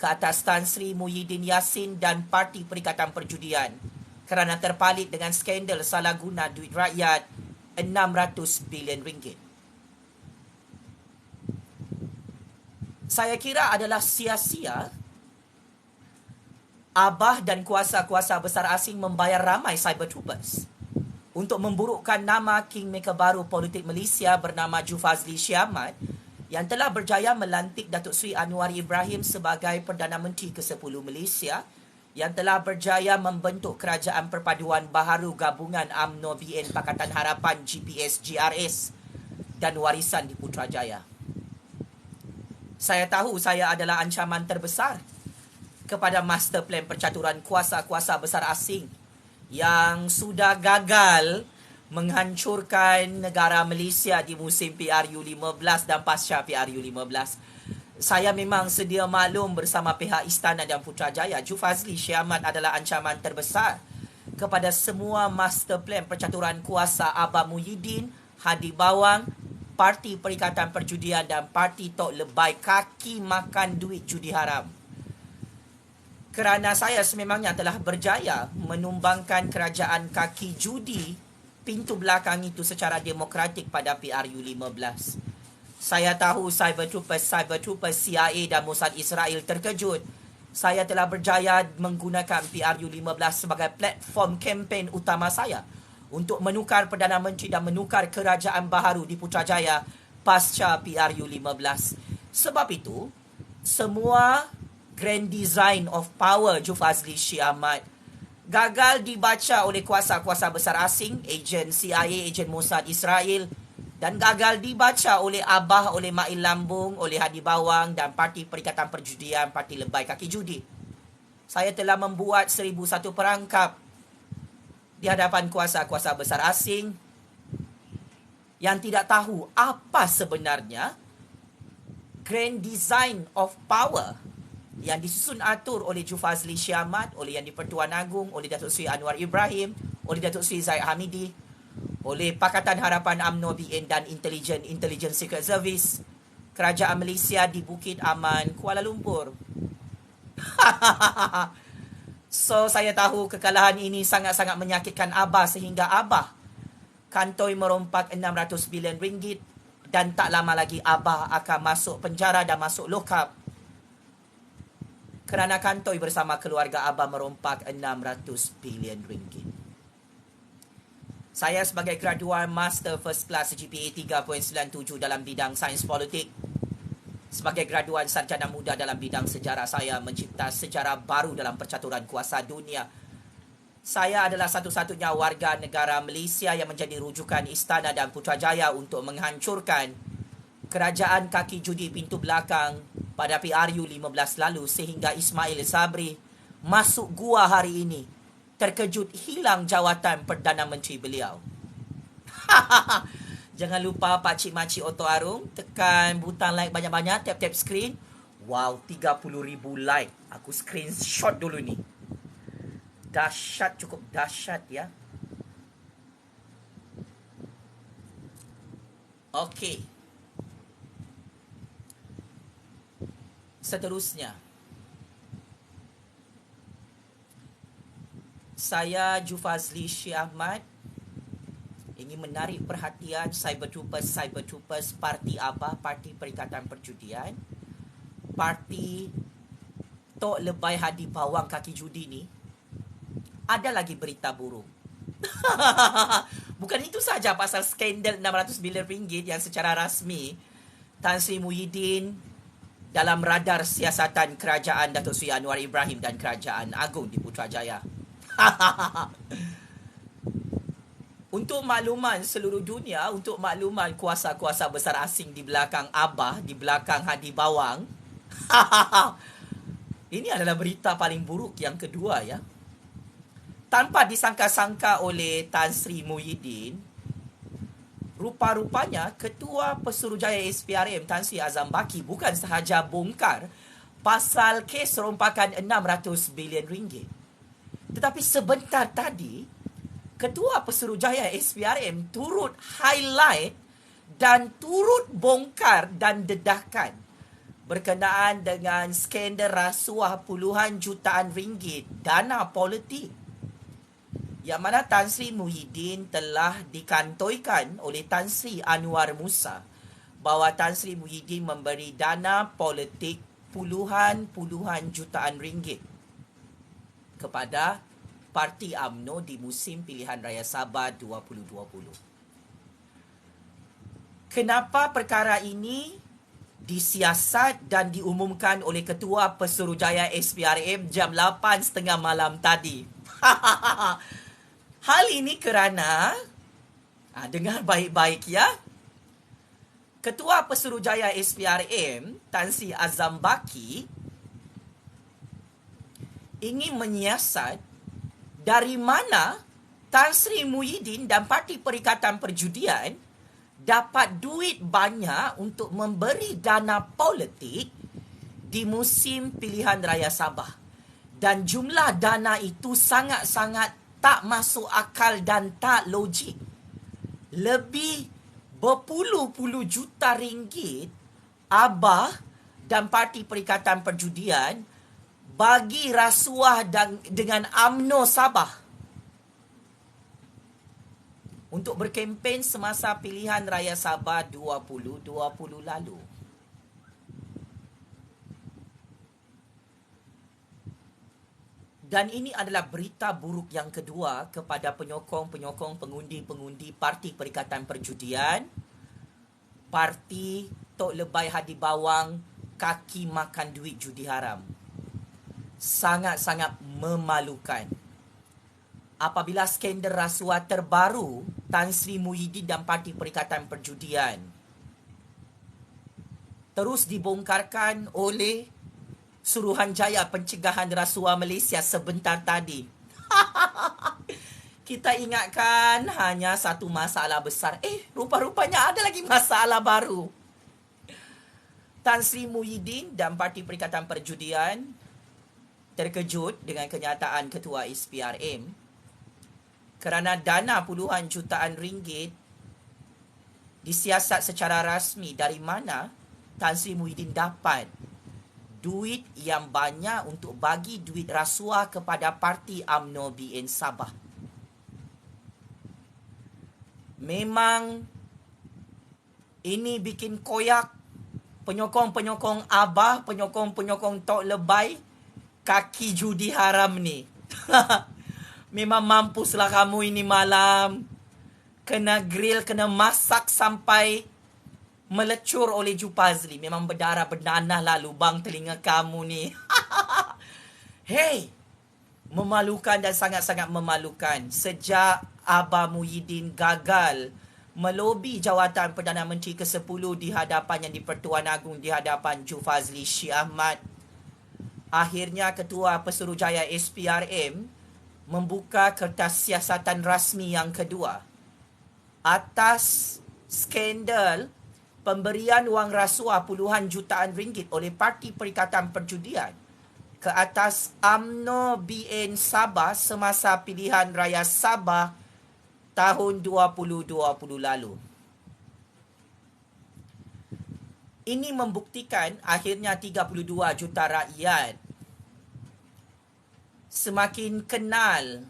ke atas Tan Sri Muhyiddin Yassin dan Parti Perikatan Perjudian kerana terpalit dengan skandal salah guna duit rakyat 600 bilion ringgit. Saya kira adalah sia-sia Abah dan kuasa-kuasa besar asing membayar ramai Cyber Troopers untuk memburukkan nama kingmaker baru politik Malaysia bernama Jufazli Syed Ahmad yang telah berjaya melantik Datuk Seri Anwar Ibrahim sebagai Perdana Menteri ke-10 Malaysia, yang telah berjaya membentuk Kerajaan Perpaduan Baharu Gabungan UMNO BN Pakatan Harapan GPS GRS dan warisan di Putrajaya. Saya tahu saya adalah ancaman terbesar kepada master plan percaturan kuasa-kuasa besar asing yang sudah gagal menghancurkan negara Malaysia di musim PRU 15 dan pasca PRU 15. Saya memang sedia maklum bersama pihak Istana dan Putrajaya, Jufazli Syed Ahmad adalah ancaman terbesar kepada semua master plan percaturan kuasa Abah Muhyiddin, Hadi Bawang, Parti Perikatan Perjudian dan Parti Tok Lebay kaki makan duit judi haram. Kerana saya sememangnya telah berjaya menumbangkan kerajaan kaki judi pintu belakang itu secara demokratik pada PRU 15. Saya tahu Cyber Troopers CIA dan Mossad Israel terkejut. Saya telah berjaya menggunakan PRU 15 sebagai platform kempen utama saya untuk menukar Perdana Menteri dan menukar kerajaan baharu di Putrajaya pasca PRU 15. Sebab itu, semua grand design of power Jufazli Syed Ahmad gagal dibaca oleh kuasa-kuasa besar asing, ejen CIA, ejen Mossad Israel, dan gagal dibaca oleh Abah, oleh Mail Lambung, oleh Hadi Bawang dan Parti Perikatan Perjudian, Parti Lebay Kaki Judi. Saya telah membuat 1001 perangkap di hadapan kuasa-kuasa besar asing yang tidak tahu apa sebenarnya grand design of power yang disusun atur oleh Jufazli Syed Ahmad, oleh Yang di-Pertuan Agong, oleh Datuk Seri Anwar Ibrahim, oleh Datuk Seri Zaid Hamidi, oleh Pakatan Harapan UMNO BN dan Intelligence Secret Service, Kerajaan Malaysia di Bukit Aman, Kuala Lumpur. So, saya tahu kekalahan ini sangat-sangat menyakitkan Abah sehingga Abah kantoi merompak 600 bilion ringgit dan tak lama lagi Abah akan masuk penjara dan masuk lokap kerana kantoi bersama keluarga Abah merompak 600 bilion ringgit. Saya sebagai graduan Master First Class GPA 3.97 dalam bidang Sains Politik, sebagai graduan sarjana muda dalam bidang sejarah, saya mencipta sejarah baru dalam percaturan kuasa dunia. Saya adalah satu-satunya warga negara Malaysia yang menjadi rujukan Istana dan Putrajaya untuk menghancurkan kerajaan kaki judi pintu belakang pada PRU 15 lalu sehingga Ismail Sabri masuk gua hari ini terkejut hilang jawatan Perdana Menteri beliau. Jangan lupa pakcik-makcik Oto Arung tekan butang like banyak-banyak, tap-tap screen. Wow, 30,000 like. Aku screenshot dulu ni. Dahsyat, cukup dahsyat ya. Okey. Seterusnya, saya Jufazli Syed Ahmad ingin menarik perhatian Cyber Troopers, Parti Abah, Parti Perikatan Perjudian, Parti Tok Lebay Hadi Bawang Kaki Judi ni. Ada lagi berita buruk. Bukan itu saja pasal skandal 600 bilion ringgit yang secara rasmi Tan Sri Muhyiddin dalam radar siasatan kerajaan Datuk Seri Anwar Ibrahim dan Kerajaan Agong di Putrajaya. Untuk makluman seluruh dunia, untuk makluman kuasa-kuasa besar asing di belakang Abah, di belakang Hadi Bawang, ini adalah berita paling buruk yang kedua ya. Tanpa disangka-sangka oleh Tan Sri Muhyiddin, rupa-rupanya Ketua Pesuruhjaya SPRM Tan Sri Azam Baki bukan sahaja bongkar pasal kes rompakan 600 bilion ringgit. Tetapi sebentar tadi, Ketua Pesuruhjaya SPRM turut highlight dan turut bongkar dan dedahkan berkenaan dengan skandal rasuah puluhan jutaan ringgit dana politik yang mana Tan Sri Muhyiddin telah dikantoikan oleh Tan Sri Anwar Musa bahawa Tan Sri Muhyiddin memberi dana politik puluhan jutaan ringgit kepada Parti UMNO di musim pilihan raya Sabah 2020. Kenapa perkara ini disiasat dan diumumkan oleh Ketua Pesuruhjaya SPRM jam 8.30 malam tadi? Hal ini kerana, dengar baik-baik ya, Ketua Pesuruhjaya SPRM Tan Sri Azam Baki ingin menyiasat dari mana Tan Sri Muhyiddin dan Parti Perikatan Perjudian dapat duit banyak untuk memberi dana politik di musim pilihan raya Sabah. Dan jumlah dana itu sangat-sangat tak masuk akal dan tak logik. Lebih berpuluh-puluh juta ringgit Abah dan Parti Perikatan Perjudian bagi rasuah dengan UMNO Sabah untuk berkempen semasa pilihan raya Sabah 2020 lalu. Dan ini adalah berita buruk yang kedua kepada penyokong-penyokong pengundi-pengundi Parti Perikatan Perjudian, Parti Tok Lebay Hadi Bawang, kaki makan duit judi haram. Sangat-sangat memalukan. Apabila skandal rasuah terbaru Tan Sri Muhyiddin dan Parti Perikatan Perjudian terus dibongkarkan oleh Suruhanjaya Pencegahan Rasuah Malaysia sebentar tadi. Kita ingatkan hanya satu masalah besar. Rupa-rupanya ada lagi masalah baru. Tan Sri Muhyiddin dan Parti Perikatan Perjudian terkejut dengan kenyataan Ketua SPRM kerana dana puluhan jutaan ringgit disiasat secara rasmi. Dari mana Tan Sri Muhyiddin dapat duit yang banyak untuk bagi duit rasuah kepada Parti UMNO BN Sabah? Memang ini bikin koyak penyokong-penyokong Abah, penyokong-penyokong Tok Lebay, kaki judi haram ni. Memang mampuslah kamu ini malam. Kena grill, kena masak sampai melecur oleh Jupazli. Memang berdarah bernanah lah lubang telinga kamu ni. Hey, memalukan dan sangat-sangat memalukan. Sejak Abah Muhyiddin gagal melobi jawatan Perdana Menteri ke-10 di hadapan Yang di-Pertuan Agong, di hadapan Jufazli Syih Ahmad, akhirnya Ketua Pesuruhjaya SPRM membuka kertas siasatan rasmi yang kedua atas skandal pemberian wang rasuah puluhan jutaan ringgit oleh Parti Perikatan Perjudian ke atas UMNO BN Sabah semasa pilihan raya Sabah tahun 2020 lalu. Ini membuktikan akhirnya 32 juta rakyat semakin kenal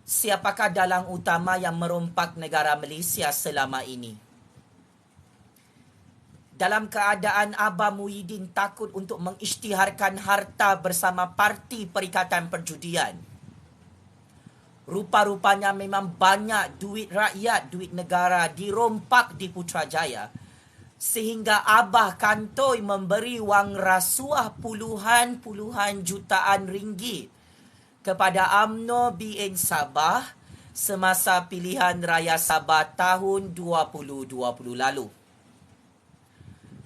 siapakah dalang utama yang merompak negara Malaysia selama ini. Dalam keadaan Abah Muhyiddin takut untuk mengisytiharkan harta bersama Parti Perikatan Perjudian, rupa-rupanya memang banyak duit rakyat, duit negara dirompak di Putrajaya, sehingga Abah kantoi memberi wang rasuah puluhan jutaan ringgit kepada UMNO BN Sabah semasa pilihan raya Sabah tahun 2020 lalu.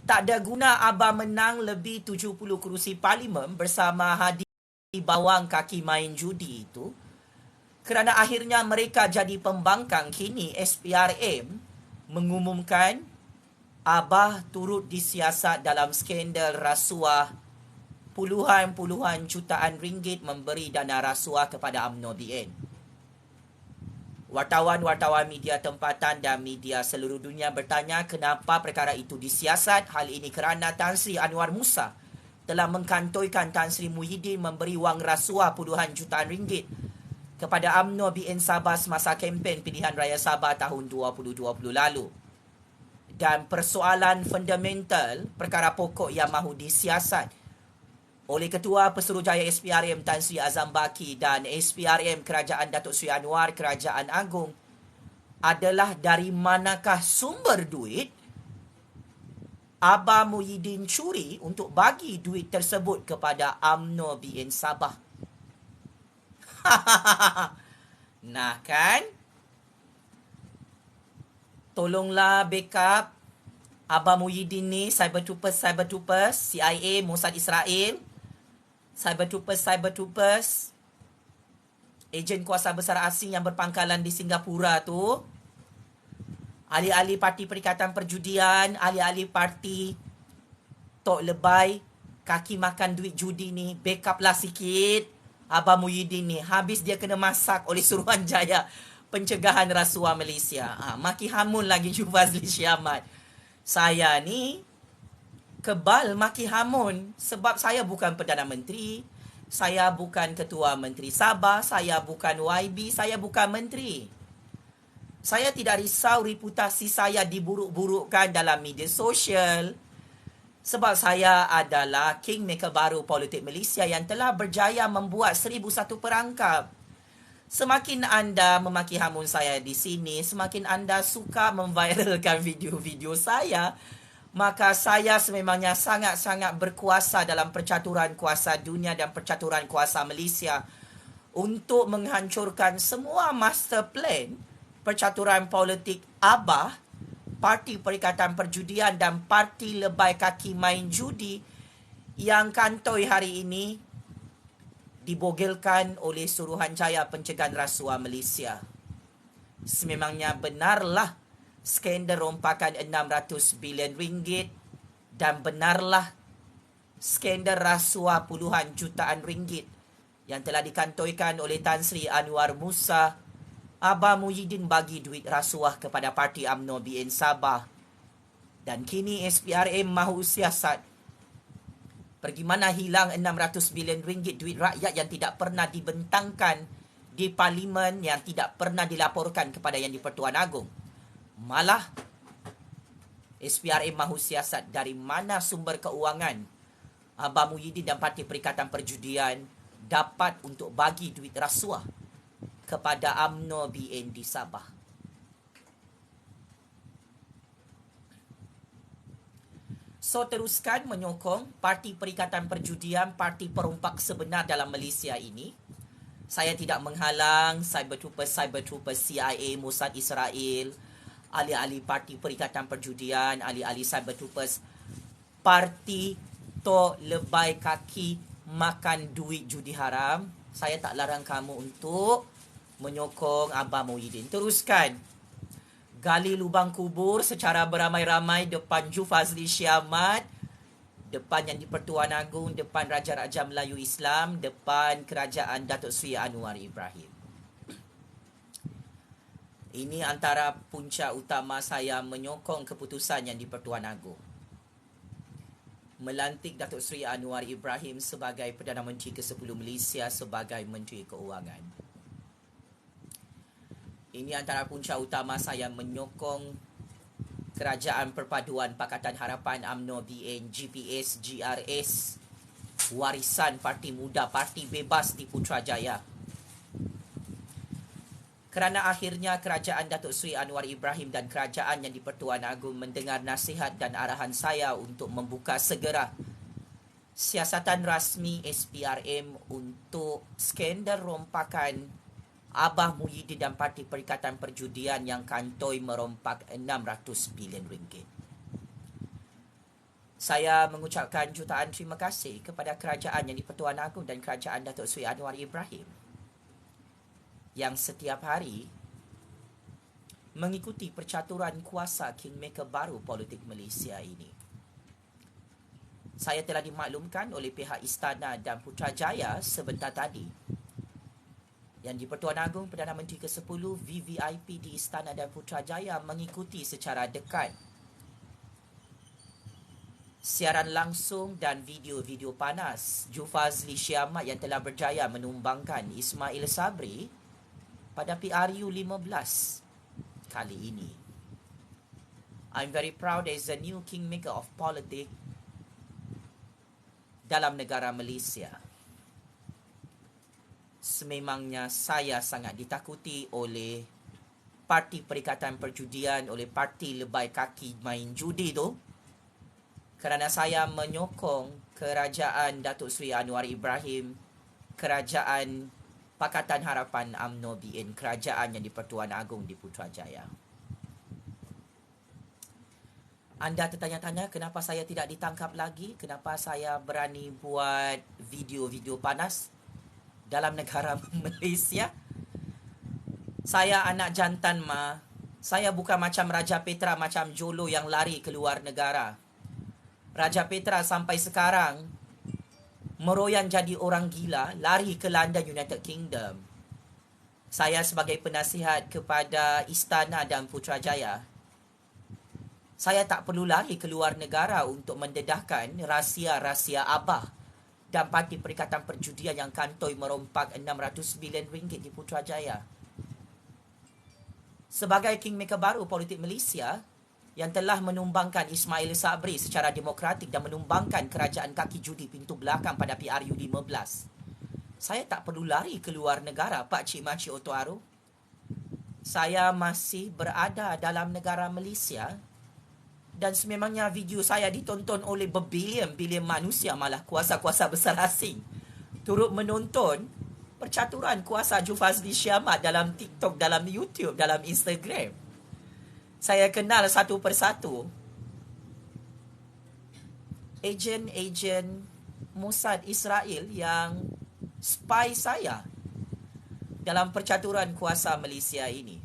Tak ada guna Abah menang lebih 70 kerusi parlimen bersama Hadi Bawang kaki main judi itu, kerana akhirnya mereka jadi pembangkang. Kini SPRM mengumumkan Abah turut disiasat dalam skandal rasuah puluhan jutaan ringgit memberi dana rasuah kepada UMNO BN. Wartawan-wartawan media tempatan dan media seluruh dunia bertanya kenapa perkara itu disiasat. Hal ini kerana Tan Sri Anwar Musa telah mengkantoikan Tan Sri Muhyiddin memberi wang rasuah puluhan jutaan ringgit kepada UMNO BN Sabah semasa kempen pilihan raya Sabah tahun 2020 lalu. Dan persoalan fundamental, perkara pokok yang mahu disiasat oleh Ketua Pesuruhjaya SPRM Tan Sri Azam Baki dan SPRM Kerajaan Datuk Seri Anwar Kerajaan Agong adalah dari manakah sumber duit Abah Muhyiddin curi untuk bagi duit tersebut kepada UMNO BN Sabah. Nah kan? Tolonglah backup Abah Muhyiddin ni, cyber troopers, CIA, Mossad Israel, cyber troopers, ejen kuasa besar asing yang berpangkalan di Singapura tu, ahli-ahli Parti Perikatan Perjudian, ahli-ahli Parti Tok Lebay, kaki makan duit judi ni, backup lah sikit. Abang Muhyiddin ni habis dia kena masak oleh Suruhanjaya Pencegahan Rasuah Malaysia. Maki hamun lagi Fazli Syamat. Saya ni kebal maki hamun sebab saya bukan Perdana Menteri, saya bukan Ketua Menteri Sabah, saya bukan YB, saya bukan menteri. Saya tidak risau reputasi saya diburuk-burukkan dalam media sosial sebab saya adalah kingmaker baru politik Malaysia yang telah berjaya membuat 1001 perangkap. Semakin anda memaki hamun saya di sini, semakin anda suka memviralkan video-video saya, maka saya sememangnya sangat-sangat berkuasa dalam percaturan kuasa dunia dan percaturan kuasa Malaysia untuk menghancurkan semua master plan percaturan politik Abah, Parti Perikatan Perjudian dan Parti Lebai Kaki Main Judi yang kantoi hari ini dibogilkan oleh Suruhanjaya Pencegahan Rasuah Malaysia. Sememangnya benarlah skandal rompakan 600 bilion ringgit dan benarlah skandal rasuah puluhan jutaan ringgit yang telah dikantoikan oleh Tan Sri Anwar Musa. Abang Muhyiddin bagi duit rasuah kepada Parti UMNO BN Sabah dan kini SPRM mahu siasat pergi mana hilang 600 bilion ringgit duit rakyat yang tidak pernah dibentangkan di parlimen, yang tidak pernah dilaporkan kepada Yang di-Pertuan Agong. Malah SPRM mahu siasat dari mana sumber keuangan Abang Muhyiddin dan Parti Perikatan Perjudian dapat untuk bagi duit rasuah kepada UMNO BN di Sabah. So, teruskan menyokong Parti Perikatan Perjudian, parti perompak sebenar dalam Malaysia ini. Saya tidak menghalang cyber troopers CIA, Mossad Israel, ahli-ahli Parti Perikatan Perjudian, ahli-ahli cyber troopers, parti to lebai kaki makan duit judi haram. Saya tak larang kamu untuk menyokong Abang Muhyiddin. Teruskan gali lubang kubur secara beramai-ramai depan Fazli Syamat, depan Yang di-Pertuan Agong, depan Raja-Raja Melayu Islam, depan Kerajaan Datuk Seri Anwar Ibrahim. Ini antara punca utama saya menyokong keputusan Yang di-Pertuan Agong melantik Datuk Seri Anwar Ibrahim sebagai Perdana Menteri ke-10 Malaysia sebagai Menteri Keuangan. Ini antara punca utama saya menyokong Kerajaan Perpaduan Pakatan Harapan UMNO BN GPS GRS, warisan Parti Muda Parti Bebas di Putrajaya. Kerana akhirnya Kerajaan Datuk Seri Anwar Ibrahim dan Kerajaan Yang di-Pertuan Agong mendengar nasihat dan arahan saya untuk membuka segera siasatan rasmi SPRM untuk skandal rompakan Abah Muhyiddin dan Parti Perikatan Perjudian yang kantoi merompak 600 bilion ringgit. Saya mengucapkan jutaan terima kasih kepada Kerajaan Yang di-Pertuan Agong dan Kerajaan Datuk Seri Anwar Ibrahim yang setiap hari mengikuti percaturan kuasa kingmaker baru politik Malaysia ini. Saya telah dimaklumkan oleh pihak Istana dan Putrajaya sebentar tadi Yang di-Pertuan Agong Perdana Menteri ke-10 VVIP di Istana dan Putrajaya mengikuti secara dekat siaran langsung dan video-video panas Fazli Syamat yang telah berjaya menumbangkan Ismail Sabri pada PRU 15 kali ini. I'm very proud as a new kingmaker of politics dalam negara Malaysia. Sememangnya saya sangat ditakuti oleh Parti Perikatan Perjudian, oleh Parti Lebai Kaki Main Judi tu, kerana saya menyokong Kerajaan Datuk Seri Anwar Ibrahim, Kerajaan Pakatan Harapan UMNO BN, Kerajaan Yang di-Pertuan Agong di Putrajaya. Anda tertanya-tanya kenapa saya tidak ditangkap lagi, kenapa saya berani buat video-video panas dalam negara Malaysia. Saya anak jantan Saya bukan macam Raja Petra, macam Jolo yang lari ke luar negara. Raja Petra sampai sekarang meroyan jadi orang gila, lari ke London, United Kingdom. Saya sebagai penasihat kepada Istana dan Putrajaya, saya tak perlu lari ke luar negara untuk mendedahkan rahsia-rahsia Abah dan Parti Perikatan Perjudian yang kantoi merompak 600 bilion ringgit di Putrajaya. Sebagai kingmaker baru politik Malaysia yang telah menumbangkan Ismail Sabri secara demokratik dan menumbangkan kerajaan kaki judi pintu belakang pada PRU 15, saya tak perlu lari ke luar negara, Pak Cik Makcik Otoaro. Saya masih berada dalam negara Malaysia dan sememangnya video saya ditonton oleh berbilion-bilion manusia, malah kuasa-kuasa besar asing turut menonton percaturan kuasa Jufazli Syamat dalam TikTok, dalam YouTube, dalam Instagram. Saya kenal satu persatu ejen-ejen Mossad Israel yang spy saya dalam percaturan kuasa Malaysia ini.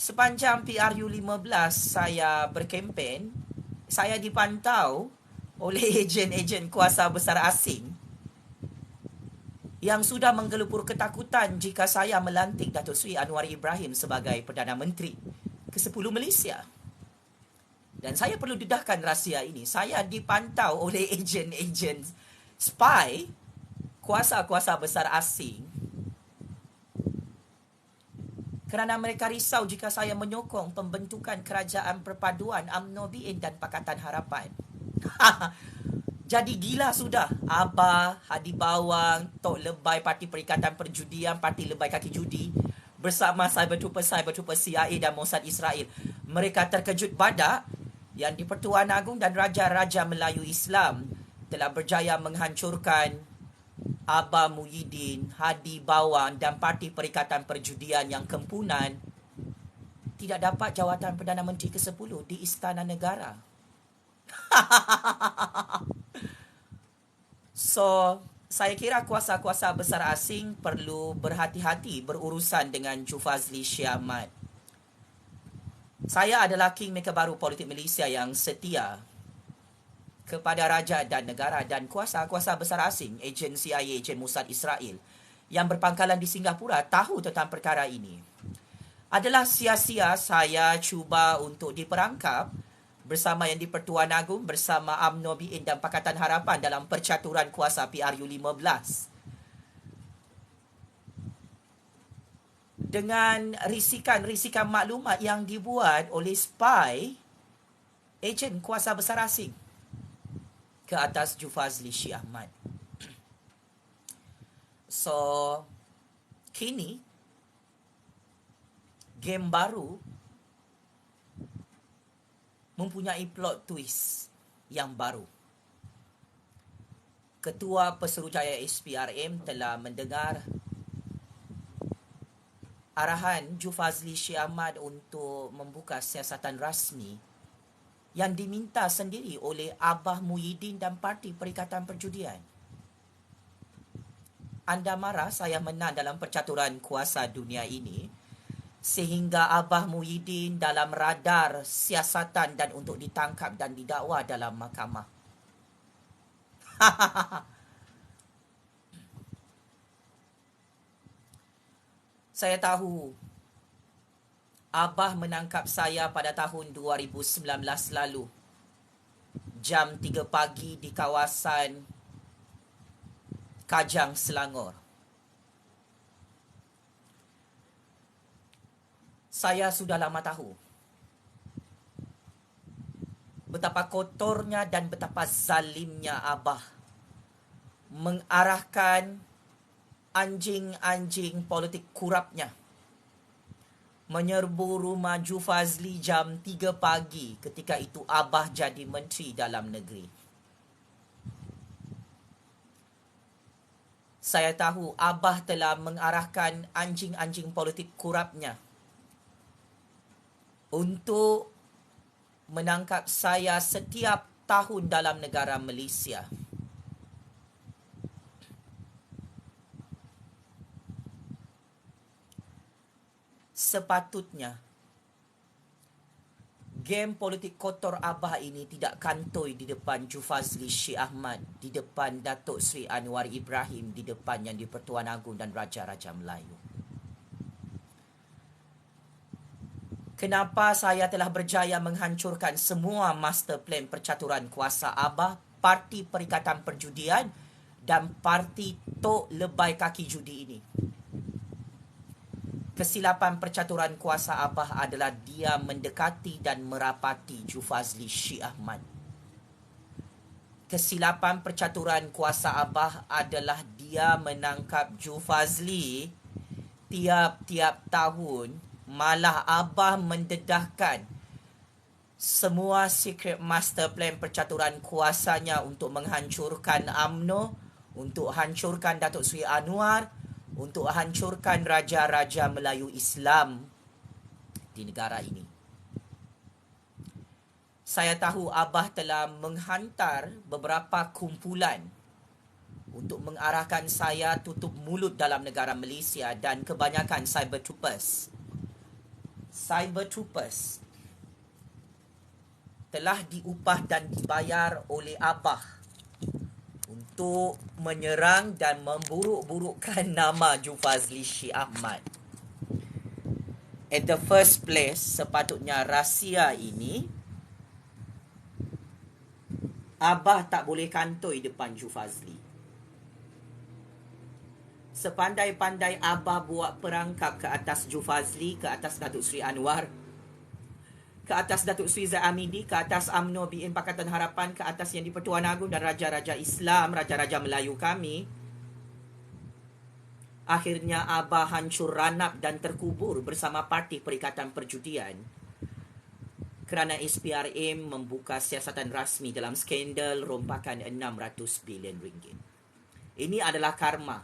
Sepanjang PRU 15 saya berkempen, saya dipantau oleh ejen-ejen kuasa besar asing yang sudah menggelupur ketakutan jika saya melantik Datuk Seri Anwar Ibrahim sebagai Perdana Menteri ke-10 Malaysia. Dan saya perlu dedahkan rahsia ini. Saya dipantau oleh ejen-ejen spy, kuasa-kuasa besar asing, kerana mereka risau jika saya menyokong pembentukan kerajaan perpaduan UMNO BN dan Pakatan Harapan. Jadi gila sudah. Abah, Hadi Bawang, Tok Lebay Parti Perikatan Perjudian, Parti Lebay Kaki Judi bersama Cyber Trooper CIA dan Mossad Israel. Mereka terkejut badak yang di-Pertuan Agong dan Raja-Raja Melayu Islam telah berjaya menghancurkan Abah Muhyiddin, Hadi Bawang dan Parti Perikatan Perjudian yang kempunan tidak dapat jawatan Perdana Menteri ke-10 di Istana Negara. So, saya kira kuasa-kuasa besar asing perlu berhati-hati berurusan dengan Jufazli Syamat. Saya adalah kingmaker baru politik Malaysia yang setia kepada raja dan negara dan kuasa-kuasa besar asing, ejen CIA, ejen Mossad Israel yang berpangkalan di Singapura tahu tentang perkara ini. Adalah sia-sia saya cuba untuk diperangkap bersama yang di-Pertuan Agong, bersama UMNO BN dan Pakatan Harapan dalam percaturan kuasa PRU 15. Dengan risikan-risikan maklumat yang dibuat oleh spy, ejen kuasa besar asing ke atas Jufazli Syamat. So, kini game baru mempunyai plot twist yang baru. Ketua Pesuruhjaya SPRM telah mendengar arahan Jufazli Syamat untuk membuka siasatan rasmi yang diminta sendiri oleh Abah Muhyiddin dan Parti Perikatan Perjudian. Anda marah saya menang dalam percaturan kuasa dunia ini, sehingga Abah Muhyiddin dalam radar siasatan dan untuk ditangkap dan didakwa dalam mahkamah. Saya tahu Abah menangkap saya pada tahun 2019 lalu, jam 3 pagi di kawasan Kajang, Selangor. Saya sudah lama tahu betapa kotornya dan betapa zalimnya Abah mengarahkan anjing-anjing politik kurapnya menyerbu rumah Jufazli jam 3 pagi ketika itu Abah jadi Menteri Dalam Negeri. Saya tahu Abah telah mengarahkan anjing-anjing politik kurapnya untuk menangkap saya setiap tahun dalam negara Malaysia. Sepatutnya Game politik kotor Abah ini tidak kantoi di depan Jufazli Syekh Ahmad, di depan Datuk Seri Anwar Ibrahim, di depan Yang di-Pertuan Agong dan Raja-Raja Melayu. Kenapa saya telah berjaya menghancurkan semua master plan percaturan kuasa Abah, Parti Perikatan Perjudian dan Parti Tok Lebai Kaki Judi ini? Kesilapan percaturan kuasa Abah adalah dia mendekati dan merapati Jufazli Syekh Ahmad. Kesilapan percaturan kuasa Abah adalah dia menangkap Jufazli tiap-tiap tahun. Malah Abah mendedahkan semua secret master plan percaturan kuasanya untuk menghancurkan UMNO, untuk hancurkan Datuk Seri Anwar, untuk hancurkan Raja-Raja Melayu Islam di negara ini. Saya tahu Abah telah menghantar beberapa kumpulan untuk mengarahkan saya tutup mulut dalam negara Malaysia dan kebanyakan cyber troopers. Cyber troopers telah diupah dan dibayar oleh Abah untuk menyerang dan memburuk-burukkan nama Jufazli Syekh Ahmad. At the first place, sepatutnya rahsia ini Abah tak boleh kantoi depan Jufazli. Sepandai-pandai Abah buat perangkap ke atas Jufazli, ke atas Datuk Seri Anwar, ke atas Datuk Seri Zahid Hamidi, ke atas UMNO BN Pakatan Harapan, ke atas Yang di-Pertuan Agong dan Raja-Raja Islam, Raja-Raja Melayu kami, akhirnya Abah hancur ranap dan terkubur bersama Parti Perikatan Perjudian kerana SPRM membuka siasatan rasmi dalam skandal rompakan 600 bilion ringgit. Ini adalah karma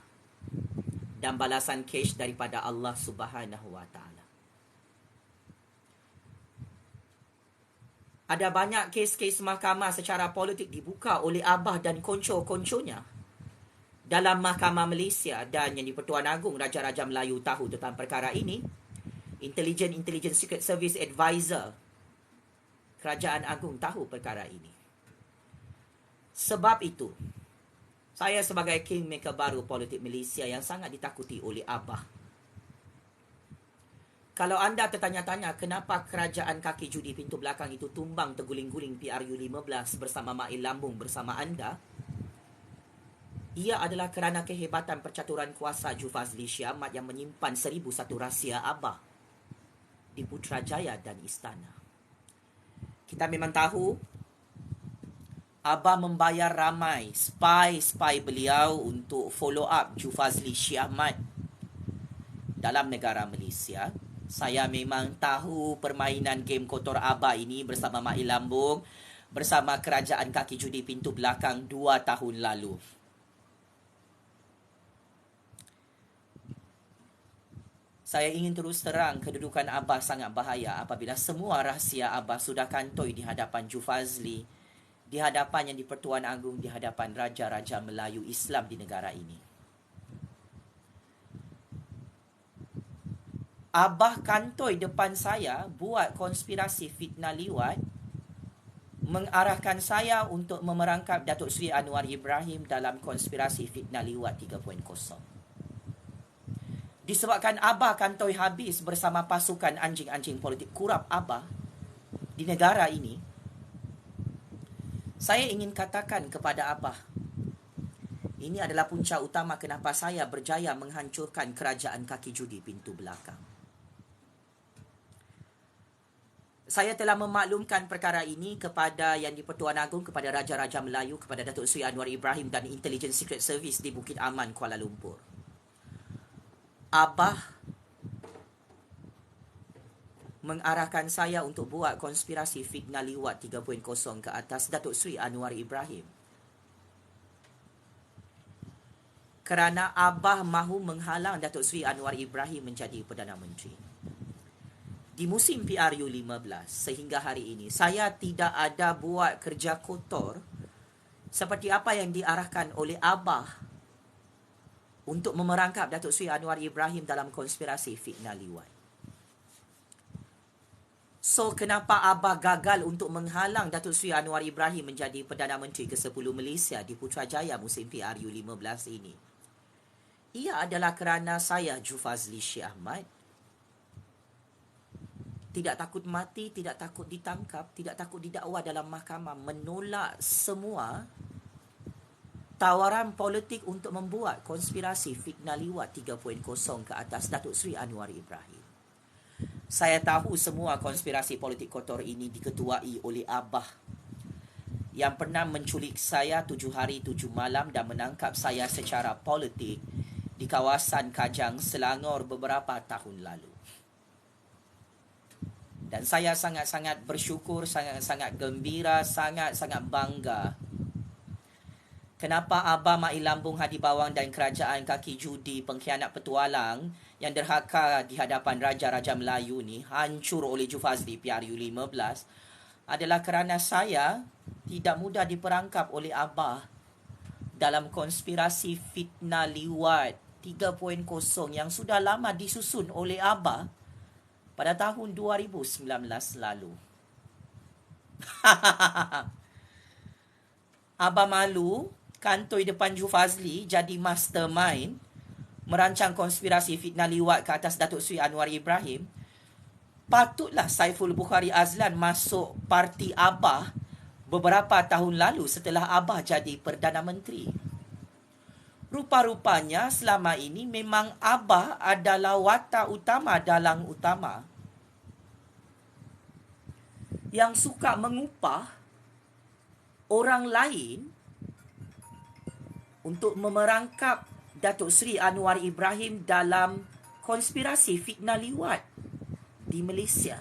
dan balasan cash daripada Allah Subhanahu Wa Taala. Ada banyak kes-kes mahkamah secara politik dibuka oleh Abah dan konco-konconya dalam Mahkamah Malaysia, dan Yang di-Pertuan Agong Raja-Raja Melayu tahu tentang perkara ini. Intelligence Secret Service Advisor Kerajaan Agong tahu perkara ini. Sebab itu, saya sebagai kingmaker baru politik Malaysia yang sangat ditakuti oleh Abah. Kalau anda tertanya-tanya kenapa kerajaan kaki judi pintu belakang itu tumbang terguling-guling PRU15 bersama Mail Lambung bersama anda, ia adalah kerana kehebatan percaturan kuasa Jufazli Syekh Ahmad yang menyimpan 1001 rahsia Abah di Putrajaya dan Istana. Kita memang tahu Abah membayar ramai spy beliau untuk follow up Jufazli Syekh Ahmad dalam negara Malaysia. Saya memang tahu permainan game kotor Abah ini bersama Mail Lambung, bersama kerajaan kaki judi pintu belakang 2 tahun lalu. Saya ingin terus terang kedudukan Abah sangat bahaya apabila semua rahsia Abah sudah kantoi di hadapan Jufazli, di hadapan Yang di-Pertuan Agong, di hadapan Raja-Raja Melayu Islam di negara ini. Abah kantoi depan saya buat konspirasi fitnah liwat, mengarahkan saya untuk memerangkap Datuk Seri Anwar Ibrahim dalam konspirasi fitnah liwat 3.0. Disebabkan Abah kantoi habis bersama pasukan anjing-anjing politik kurap Abah di negara ini, saya ingin katakan kepada Abah, ini adalah punca utama kenapa saya berjaya menghancurkan kerajaan kaki judi pintu belakang. Saya telah memaklumkan perkara ini kepada Yang di-Pertuan Agong, kepada Raja-Raja Melayu, kepada Datuk Seri Anwar Ibrahim dan Intelligence Secret Service di Bukit Aman, Kuala Lumpur. Abah mengarahkan saya untuk buat konspirasi fitnah liwat 3.0 ke atas Datuk Seri Anwar Ibrahim. Kerana Abah mahu menghalang Datuk Seri Anwar Ibrahim menjadi Perdana Menteri. Di musim PRU15 sehingga hari ini, saya tidak ada buat kerja kotor seperti apa yang diarahkan oleh Abah untuk memerangkap Datuk Seri Anwar Ibrahim dalam konspirasi fitnah liwat. So, kenapa Abah gagal untuk menghalang Datuk Seri Anwar Ibrahim menjadi Perdana Menteri ke-10 Malaysia di Putrajaya musim PRU15 ini? Ia adalah kerana saya, Jufazli Syekh Ahmad, tidak takut mati, tidak takut ditangkap, tidak takut didakwa dalam mahkamah, menolak semua tawaran politik untuk membuat konspirasi fitnah liwat 3.0 ke atas Datuk Seri Anwar Ibrahim. Saya tahu semua konspirasi politik kotor ini diketuai oleh Abah yang pernah menculik saya 7 hari 7 malam dan menangkap saya secara politik di kawasan Kajang, Selangor beberapa tahun lalu. Dan saya sangat-sangat bersyukur, sangat-sangat gembira, sangat-sangat bangga. Kenapa Abah Mai Lambung Hadi Bawang dan kerajaan kaki judi pengkhianat petualang yang derhaka di hadapan Raja-Raja Melayu ni hancur oleh Jufazli PRU15 adalah kerana saya tidak mudah diperangkap oleh Abah dalam konspirasi fitnah liwat 3.0 yang sudah lama disusun oleh Abah pada tahun 2019 lalu. Abah malu kantoi depan Jufazli jadi mastermind merancang konspirasi fitnah liwat ke atas Datuk Seri Anwar Ibrahim. Patutlah Saiful Bukhari Azlan masuk parti Abah beberapa tahun lalu setelah Abah jadi Perdana Menteri. Rupa-rupanya selama ini memang Abah adalah watak utama dalang utama yang suka mengupah orang lain untuk memerangkap Datuk Seri Anwar Ibrahim dalam konspirasi fitnah liwat di Malaysia.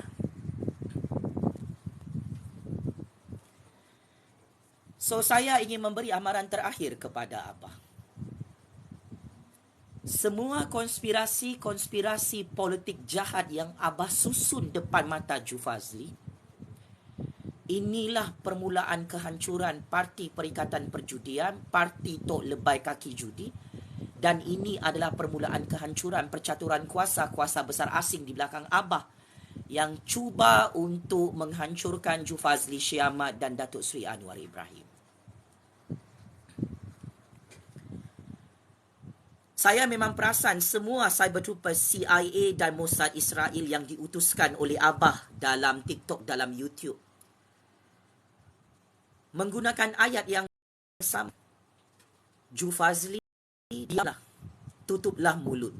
So, saya ingin memberi amaran terakhir kepada Abah. Semua konspirasi politik jahat yang Abah susun depan mata Jufazli, inilah permulaan kehancuran Parti Perikatan Perjudian, Parti Tok Lebai Kaki Judi, dan ini adalah permulaan kehancuran percaturan kuasa-kuasa besar asing di belakang Abah yang cuba untuk menghancurkan Jufazli Syekh Ahmad dan Datuk Seri Anwar Ibrahim. Saya memang perasan semua cyber troopers CIA dan Mossad Israel yang diutuskan oleh Abah dalam TikTok, dalam YouTube, menggunakan ayat yang sama. Jufazli, diamlah, tutuplah mulut.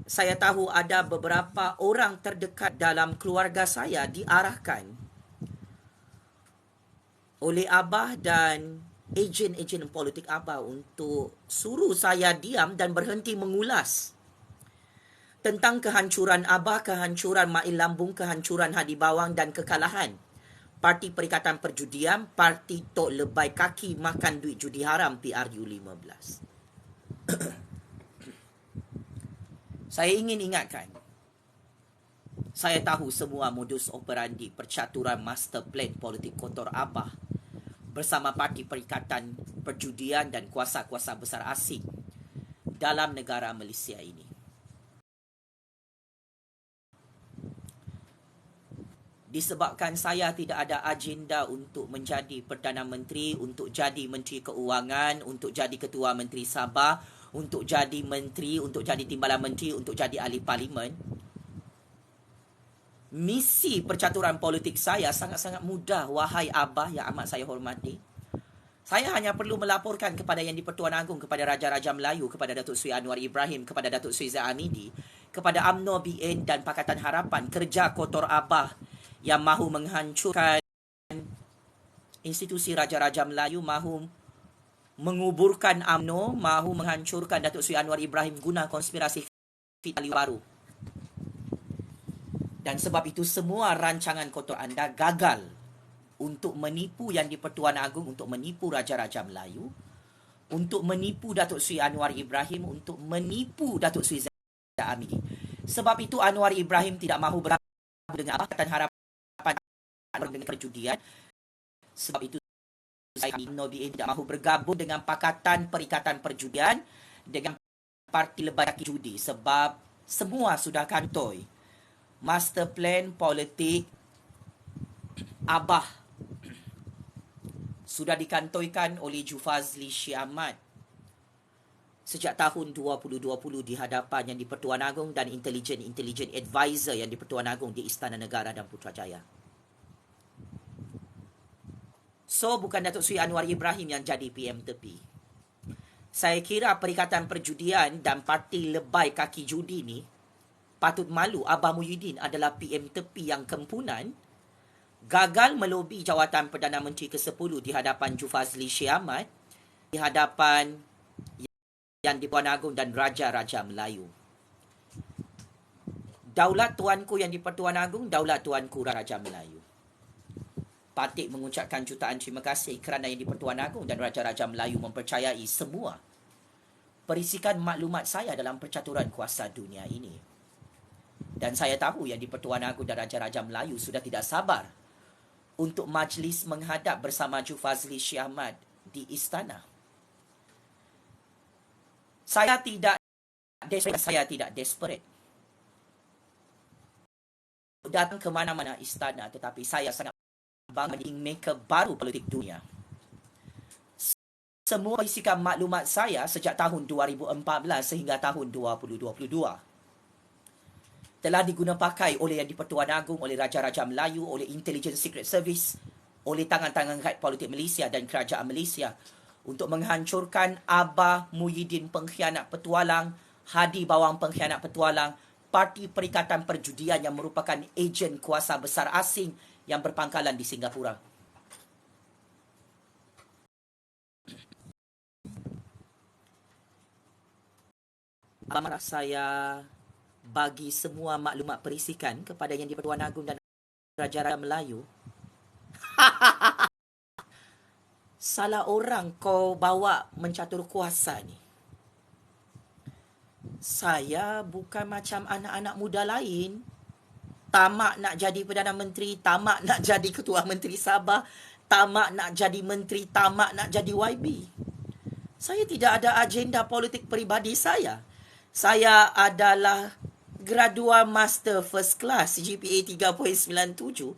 Saya tahu ada beberapa orang terdekat dalam keluarga saya diarahkan oleh Abah dan ejen-ejen politik Abah untuk suruh saya diam dan berhenti mengulas tentang kehancuran Abah, kehancuran Mai Lambung, kehancuran Hadi Bawang dan kekalahan Parti Perikatan Perjudian, Parti Tok Lebai Kaki Makan Duit Judi Haram PRU15. Saya ingin ingatkan, saya tahu semua modus operandi percaturan master plan politik kotor Abah bersama Parti Perikatan Perjudian dan kuasa-kuasa besar asing dalam negara Malaysia ini. Disebabkan saya tidak ada agenda untuk menjadi Perdana Menteri, untuk jadi Menteri Keuangan, untuk jadi Ketua Menteri Sabah, untuk jadi Menteri, untuk jadi Timbalan Menteri, untuk jadi Ahli Parlimen. Misi percaturan politik saya sangat-sangat mudah, wahai Abah yang amat saya hormati. Saya hanya perlu melaporkan kepada Yang di-Pertuan Agong, kepada Raja-Raja Melayu, kepada Datuk Seri Anwar Ibrahim, kepada Datuk Seri Zahid Hamidi, kepada UMNO, BN dan Pakatan Harapan, kerja kotor Abah yang mahu menghancurkan institusi Raja-Raja Melayu, mahu menguburkan UMNO, mahu menghancurkan Datuk Seri Anwar Ibrahim guna konspirasi fitnah baru. Dan sebab itu semua rancangan kotor anda gagal untuk menipu Yang di-Pertuan Agong, untuk menipu Raja-Raja Melayu, untuk menipu Datuk Seri Anwar Ibrahim, untuk menipu Datuk Seri Zahid Hamidi. Sebab itu Anwar Ibrahim tidak mahu bergabung dengan Pakatan Harapan dengan perjudian. Sebab itu saya BN tidak mahu bergabung dengan Pakatan Perikatan Perjudian, dengan Parti Lebai Kaki Judi, sebab semua sudah kantoi master plan politik Abah sudah dikantoikan oleh Jufazli Syed Ahmad sejak tahun 2020 di hadapan Yang di-Pertuan Agong dan Intelligent Advisor Yang di-Pertuan Agong di Istana Negara dan Putrajaya. So, bukan Datuk Seri Anwar Ibrahim yang jadi PM tepi. Saya kira Perikatan Perjudian dan Parti Lebay Kaki Judi ni patut malu. Abah Muhyiddin adalah PM tepi yang kempunan, gagal melobi jawatan Perdana Menteri ke-10 di hadapan Jufazli Syed Ahmad, di hadapan Yang di-Pertuan Agong dan Raja-Raja Melayu. Daulat tuanku Yang di-Pertuan Agong, daulat tuanku Raja Melayu. Patut mengucapkan jutaan terima kasih kerana Yang di-Pertuan Agong dan Raja-Raja Melayu mempercayai semua perisikan maklumat saya dalam percaturan kuasa dunia ini. Dan saya tahu Yang di-Pertuan Agong dan Raja-Raja Melayu sudah tidak sabar untuk majlis menghadap bersama Jufazli Syed Ahmad di istana. Saya tidak desperate datang ke mana-mana istana, tetapi saya sangat bangga kingmaker baru politik dunia. Semua perisikan maklumat saya sejak tahun 2014 sehingga tahun 2022 telah digunapakai oleh Yang di-Pertuan Agong, oleh Raja-Raja Melayu, oleh Intelligence Secret Service, oleh tangan-tangan rakyat politik Malaysia dan kerajaan Malaysia untuk menghancurkan Abah Muhyiddin pengkhianat petualang, Hadi Bawang pengkhianat petualang, Parti Perikatan Perjudian yang merupakan ejen kuasa besar asing yang berpangkalan di Singapura. Amarah saya bagi semua maklumat perisikan kepada Yang di-Pertuan Agong dan Raja-Raja Melayu. Salah orang kau bawa mencatur kuasa ni. Saya bukan macam anak-anak muda lain. Tamak nak jadi Perdana Menteri, tamak nak jadi Ketua Menteri Sabah, tamak nak jadi Menteri, tamak nak jadi YB. Saya tidak ada agenda politik peribadi saya. Saya adalah graduan Master First Class GPA 3.97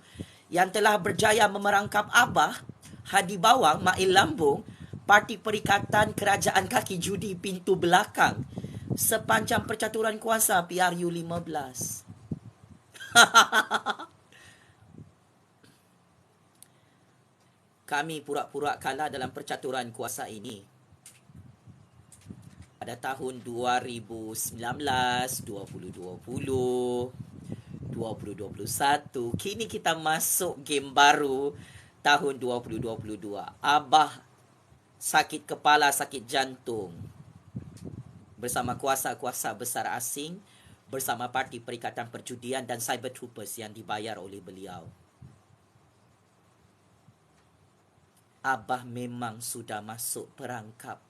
yang telah berjaya memerangkap Abah, Hadi Bawang, Mail Lambung, Parti Perikatan Kerajaan Kaki Judi pintu belakang sepanjang percaturan kuasa PRU 15. Kami pura-pura kalah dalam percaturan kuasa ini. Pada tahun 2019, 2020, 2021, kini kita masuk game baru tahun 2022. Abah sakit kepala, sakit jantung bersama kuasa-kuasa besar asing, bersama Parti Perikatan Perjudian dan Cyber Troopers yang dibayar oleh beliau. Abah memang sudah masuk perangkap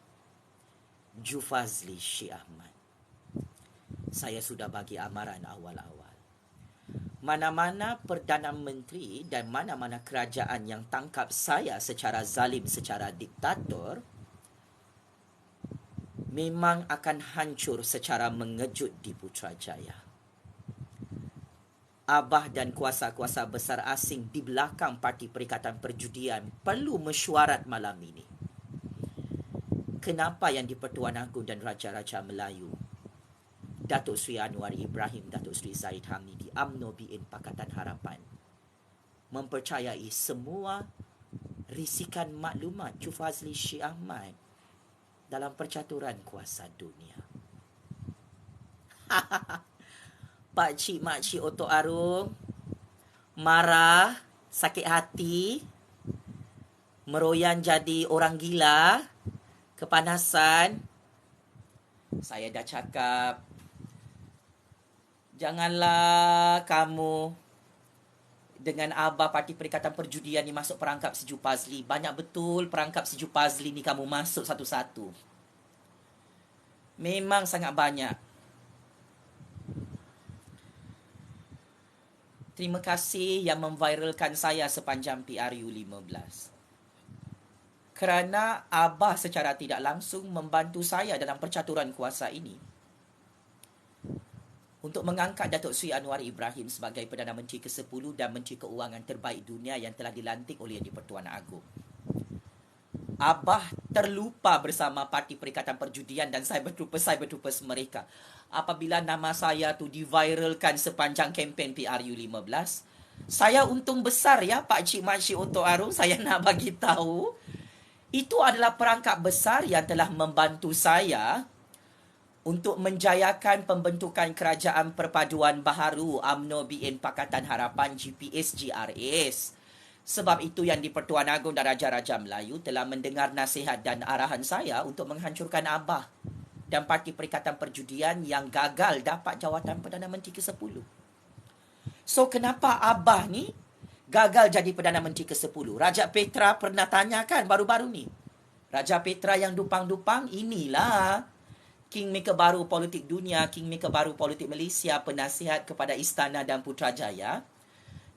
Jufazli Syed Ahmad. Saya sudah bagi amaran awal-awal. Mana-mana Perdana Menteri dan mana-mana kerajaan yang tangkap saya secara zalim, secara diktator, memang akan hancur secara mengejut di Putrajaya. Abah dan kuasa-kuasa besar asing di belakang Parti Perikatan Perjudian perlu mesyuarat malam ini. Kenapa Yang di-Pertuan Agong dan Raja-Raja Melayu, Datuk Seri Anwar Ibrahim, Datuk Seri Zahid Hamidi, UMNO BN Pakatan Harapan mempercayai semua risikan maklumat Jufazli Syed Ahmad dalam percaturan kuasa dunia. Pakcik makcik Otok Arung marah, sakit hati, meroyan jadi orang gila, kepanasan. Saya dah cakap, janganlah kamu dengan Abah Parti Perikatan Perjudian ni masuk perangkap si Jufazli. Banyak betul perangkap si Jufazli ni kamu masuk satu-satu. Memang sangat banyak. Terima kasih yang memviralkan saya sepanjang PRU 15. Kerana Abah secara tidak langsung membantu saya dalam percaturan kuasa ini untuk mengangkat Datuk Seri Anwar Ibrahim sebagai Perdana Menteri ke-10 dan Menteri Keuangan terbaik dunia yang telah dilantik oleh Yang di-Pertuan Agong. Abah terlupa bersama Parti Perikatan Perjudian dan Cyber Troopers mereka apabila nama saya tu diviralkan sepanjang kempen PRU15. Saya untung besar ya Pak Cik Makcik Oto Arum, saya nak bagi tahu. Itu adalah perangkap besar yang telah membantu saya untuk menjayakan pembentukan Kerajaan Perpaduan Baharu UMNO BN Pakatan Harapan GPS-GRAS. Sebab itu Yang di-Pertuan Agong dan Raja-Raja Melayu telah mendengar nasihat dan arahan saya untuk menghancurkan Abah dan Parti Perikatan Perjudian yang gagal dapat jawatan Perdana Menteri ke-10. So, kenapa Abah ni gagal jadi Perdana Menteri ke-10? Raja Petra pernah tanyakan baru-baru ni. Raja Petra yang dupang-dupang, inilah Kingmaker baru politik dunia, Kingmaker baru politik Malaysia, penasihat kepada Istana dan Putrajaya,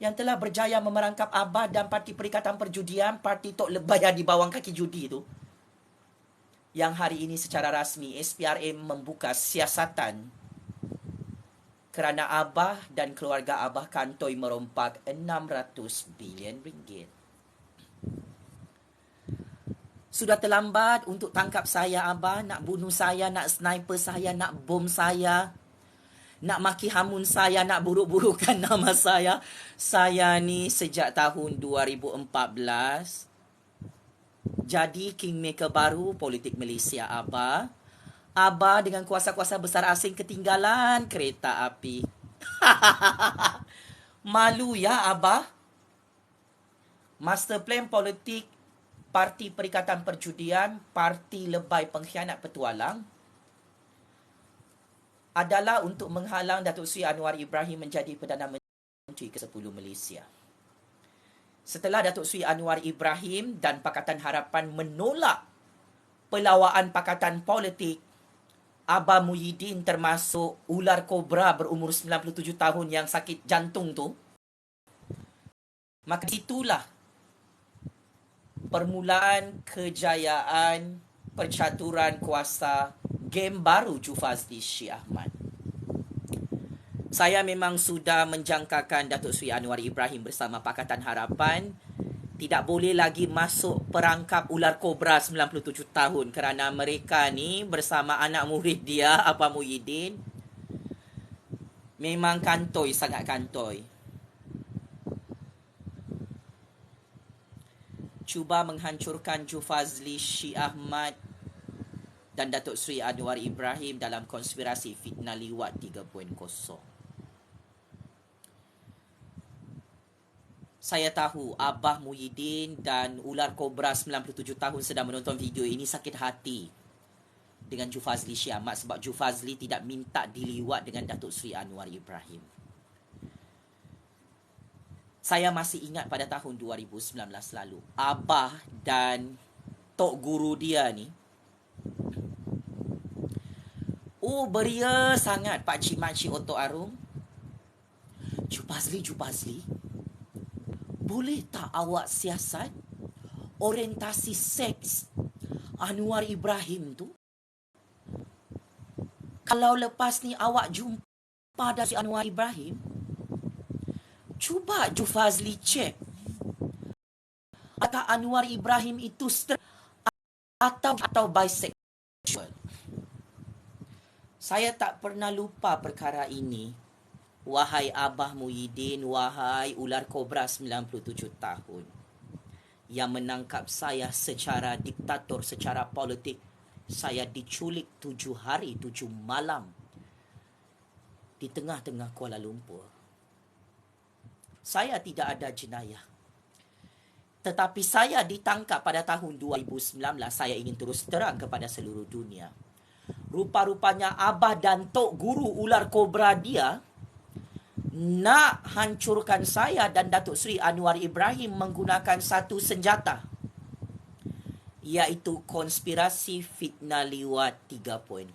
yang telah berjaya memerangkap Abah dan Parti Perikatan Perjudian, parti tok lebay yang di bawah kaki judi tu. Yang hari ini secara rasmi SPRM membuka siasatan kerana Abah dan keluarga Abah kantoi merompak 600 bilion ringgit. Sudah terlambat untuk tangkap saya Abah, nak bunuh saya, nak sniper saya, nak bom saya, nak maki hamun saya, nak buruk-burukkan nama saya. Saya ni sejak tahun 2014 jadi Kingmaker baru politik Malaysia Abah. Abah dengan kuasa-kuasa besar asing ketinggalan kereta api. Malu ya Abah. Master plan politik Parti Perikatan Perjudian, parti lebay pengkhianat petualang, adalah untuk menghalang Datuk Seri Anwar Ibrahim menjadi Perdana Menteri ke-10 Malaysia. Setelah Datuk Seri Anwar Ibrahim dan Pakatan Harapan menolak pelawaan pakatan politik Abah Muhyiddin termasuk ular kobra berumur 97 tahun yang sakit jantung tu, maka itulah permulaan kejayaan percaturan kuasa game baru Jufazli Shee Ahmad. Saya memang sudah menjangkakan Datuk Seri Anwar Ibrahim bersama Pakatan Harapan tidak boleh lagi masuk perangkap ular kobra 97 tahun kerana mereka ni bersama anak murid dia Abah Muhyiddin memang kantoi, sangat kantoi. Cuba menghancurkan Jufazli Shee Ahmad dan Datuk Seri Anwar Ibrahim dalam konspirasi fitnah liwat 3.0. Saya tahu Abah Muhyiddin dan ular kobra 97 tahun sedang menonton video ini sakit hati dengan Jufazli Shee Ahmad sebab Jufazli tidak minta diliwat dengan Datuk Seri Anwar Ibrahim. Saya masih ingat pada tahun 2019 lalu, Abah dan tok guru dia ni, beria sangat Pak Cik Makcik Oto Arum. Jufazli, boleh tak awak siasat orientasi seks Anwar Ibrahim tu? Kalau lepas ni awak jumpa dari Anwar Ibrahim, cuba Jufazli cek apakah Anwar Ibrahim itu straight atau bisexual. Saya tak pernah lupa perkara ini. Wahai Abah Muhyiddin, wahai ular kobra 97 tahun yang menangkap saya secara diktator, secara politik. Saya diculik 7 hari 7 malam di tengah-tengah Kuala Lumpur. Saya tidak ada jenayah. Tetapi saya ditangkap pada tahun 2019. Saya ingin terus terang kepada seluruh dunia. Rupa-rupanya Abah dan tok guru ular kobra dia nak hancurkan saya dan Datuk Seri Anwar Ibrahim menggunakan satu senjata, iaitu konspirasi fitnah liwat 3.0.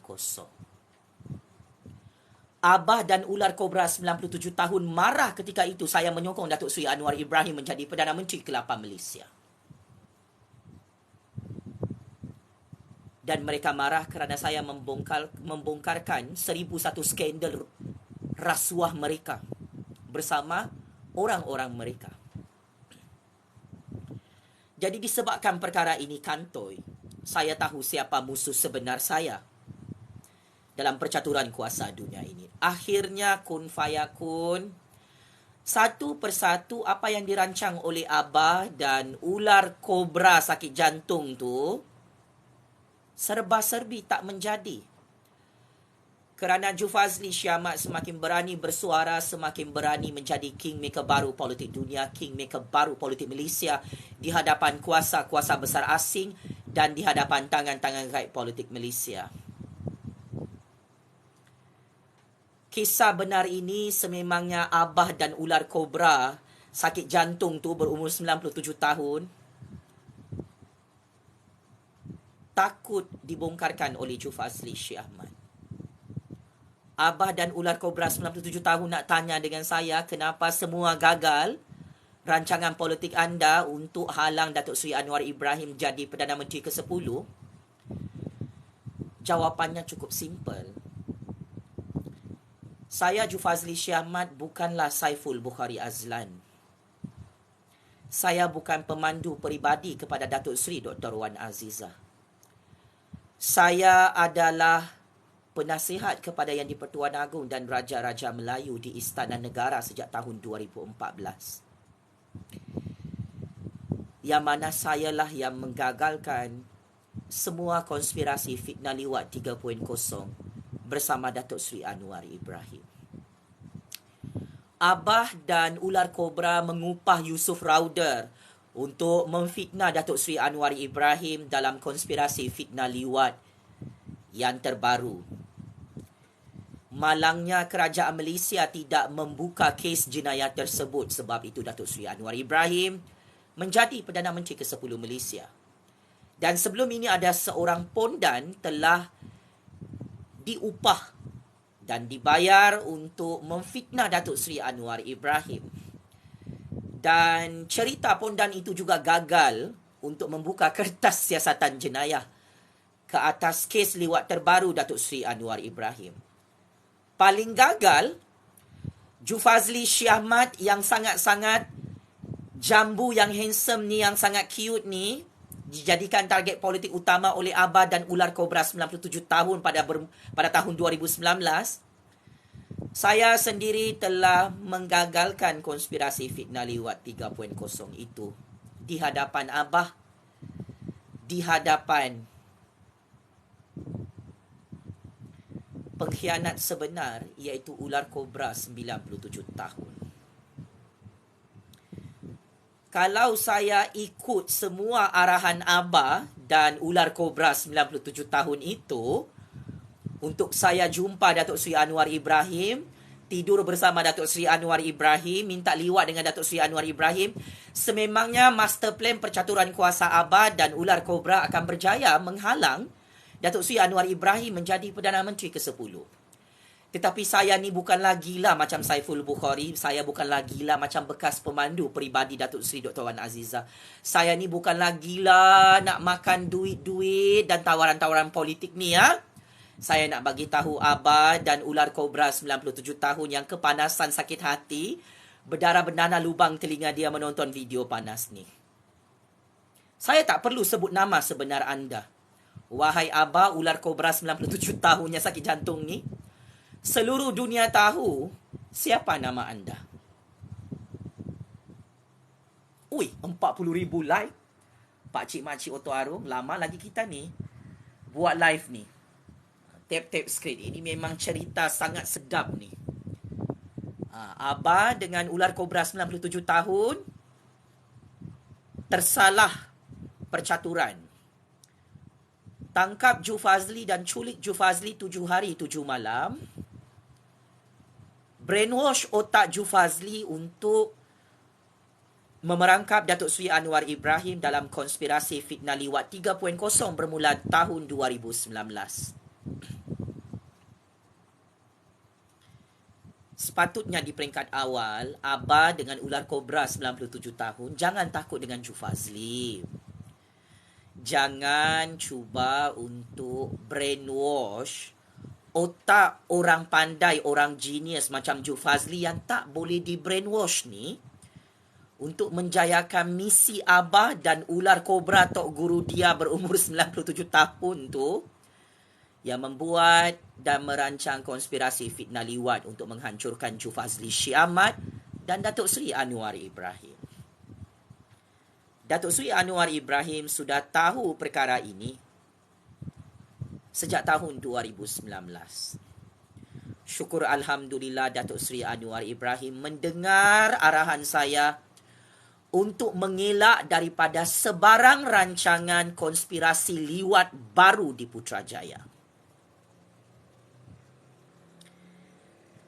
Abah dan ular kobra 97 tahun marah ketika itu saya menyokong Datuk Seri Anwar Ibrahim menjadi Perdana Menteri ke-8 Malaysia. Dan mereka marah kerana saya membongkarkan 1001 skandal rasuah mereka bersama orang-orang mereka. Jadi disebabkan perkara ini kantoi, saya tahu siapa musuh sebenar saya dalam percaturan kuasa dunia ini. Akhirnya kun fayakun, satu persatu apa yang dirancang oleh Abah dan ular kobra sakit jantung tu serba-serbi tak menjadi. Kerana Jufazli Syamat semakin berani bersuara, semakin berani menjadi kingmaker baru politik dunia, kingmaker baru politik Malaysia di hadapan kuasa-kuasa besar asing dan di hadapan tangan-tangan gaib politik Malaysia. Kisah benar ini sememangnya Abah dan ular kobra sakit jantung tu berumur 97 tahun takut dibongkarkan oleh Jufazli Syamat. Abah dan ular kobra 97 tahun nak tanya dengan saya kenapa semua gagal rancangan politik anda untuk halang Datuk Seri Anwar Ibrahim jadi Perdana Menteri ke-10. Jawapannya cukup simple. Saya Jufazli Syamat bukanlah Saiful Bukhari Azlan. Saya bukan pemandu peribadi kepada Datuk Seri Dr. Wan Azizah. Saya adalah penasihat kepada Yang di-Pertuan Agong dan Raja-Raja Melayu di Istana Negara sejak tahun 2014. Yang mana sayalah yang menggagalkan semua konspirasi fitnah liwat 3.0 bersama Datuk Seri Anwar Ibrahim. Abah dan ular kobra mengupah Yusuf Rauder untuk memfitnah Datuk Seri Anwar Ibrahim dalam konspirasi fitnah liwat yang terbaru. Malangnya kerajaan Malaysia tidak membuka kes jenayah tersebut, sebab itu Datuk Seri Anwar Ibrahim menjadi Perdana Menteri ke-10 Malaysia. Dan sebelum ini ada seorang pondan telah diupah dan dibayar untuk memfitnah Datuk Seri Anwar Ibrahim. Dan cerita pondan itu juga gagal untuk membuka kertas siasatan jenayah ke atas kes liwat terbaru Datuk Seri Anwar Ibrahim. Paling gagal, Jufazli Syamat yang sangat-sangat jambu, yang handsome ni, yang sangat cute ni, dijadikan target politik utama oleh Abah dan ular kobra 97 tahun pada tahun 2019. Saya sendiri telah menggagalkan konspirasi fitnah liwat 3.0 itu di hadapan Abah, di hadapan pengkhianat sebenar, iaitu ular kobra 97 tahun. Kalau saya ikut semua arahan Abah dan ular kobra 97 tahun itu, untuk saya jumpa Datuk Seri Anwar Ibrahim, tidur bersama Datuk Seri Anwar Ibrahim, minta liwat dengan Datuk Seri Anwar Ibrahim, sememangnya master plan percaturan kuasa Abah dan ular kobra akan berjaya menghalang Datuk Seri Anwar Ibrahim menjadi Perdana Menteri ke-10. Tetapi saya ni bukanlah gila macam Saiful Bukhari. Saya bukanlah gila macam bekas pemandu peribadi Datuk Seri Dr. Wan Azizah. Saya ni bukanlah gila nak makan duit-duit dan tawaran-tawaran politik ni, ya. Saya nak bagi tahu Abah dan ular kobra 97 tahun yang kepanasan sakit hati, berdarah bernanah lubang telinga dia menonton video panas ni. Saya tak perlu sebut nama sebenar anda. Wahai Abah, ular kobra 97 tahun yang sakit jantung ni, seluruh dunia tahu siapa nama anda. Ui, 40,000 like. Pakcik-makcik Oto Arum, lama lagi kita ni buat live ni. Tap-tap screen. Ini memang cerita sangat sedap ni. Abah dengan ular kobra 97 tahun tersalah percaturan. Tangkap Jufazli dan culik Jufazli 7 hari 7 malam. Brainwash otak Jufazli untuk memerangkap Datuk Seri Anwar Ibrahim dalam konspirasi fitnah liwat 3.0 bermula tahun 2019. Sepatutnya di peringkat awal, Abah dengan ular kobra 97 tahun, jangan takut dengan Jufazli. Jangan cuba untuk brainwash otak orang pandai, orang genius macam Ju Fazli yang tak boleh di brainwash ni untuk menjayakan misi Abah dan ular kobra Tok Guru dia berumur 97 tahun tu, yang membuat dan merancang konspirasi fitnah liwat untuk menghancurkan Ju Fazli Syekh Ahmad dan Datuk Seri Anwar Ibrahim. Datuk Seri Anwar Ibrahim sudah tahu perkara ini sejak tahun 2019. Syukur Alhamdulillah Datuk Seri Anwar Ibrahim mendengar arahan saya untuk mengelak daripada sebarang rancangan konspirasi liwat baru di Putrajaya.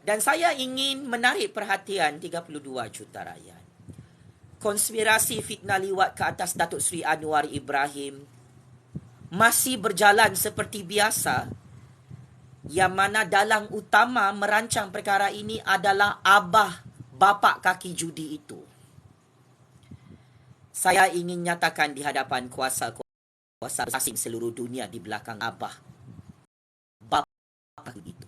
Dan saya ingin menarik perhatian 32 juta rakyat. Konspirasi fitnah liwat ke atas Datuk Seri Anwar Ibrahim masih berjalan seperti biasa, yang mana dalang utama merancang perkara ini adalah Abah bapa kaki judi itu. Saya ingin nyatakan di hadapan kuasa asing seluruh dunia di belakang Abah bapa kaki itu.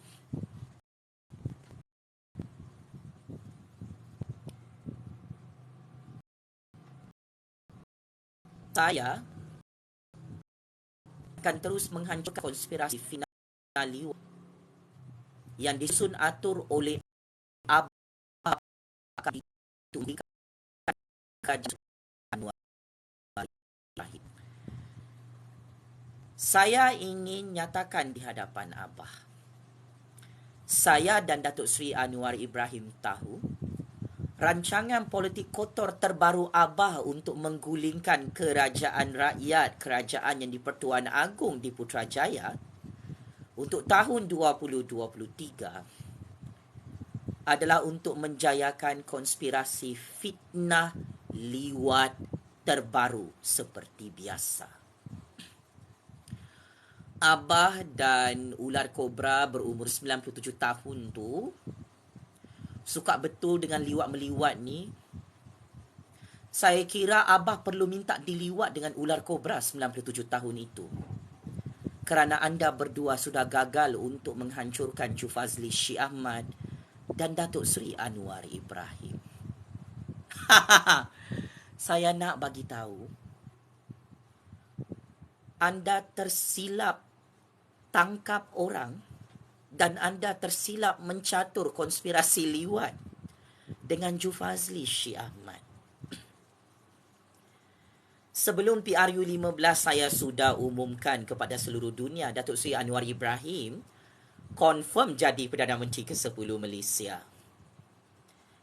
Saya akan terus menghancurkan konspirasi fitnah liwat yang disusun atur oleh Abah itu di Anwar Ibrahim. Saya ingin nyatakan di hadapan Abah, saya dan Datuk Seri Anwar Ibrahim tahu rancangan politik kotor terbaru Abah untuk menggulingkan kerajaan rakyat, kerajaan yang di-Pertuan Agong di Putrajaya untuk tahun 2023 adalah untuk menjayakan konspirasi fitnah liwat terbaru seperti biasa. Abah dan ular kobra berumur 97 tahun tu suka betul dengan liwat-meliwat ni. Saya kira Abah perlu minta diliwat dengan ular kobra 97 tahun itu. Kerana anda berdua sudah gagal untuk menghancurkan Ju Fazli Syekh Ahmad dan Datuk Seri Anwar Ibrahim. Saya nak bagi tahu, anda tersilap tangkap orang dan anda tersilap mencatur konspirasi liwat dengan Ju Fazli Syekh Ahmad. Sebelum PRU 15 saya sudah umumkan kepada seluruh dunia Datuk Seri Anwar Ibrahim confirm jadi Perdana Menteri ke-10 Malaysia.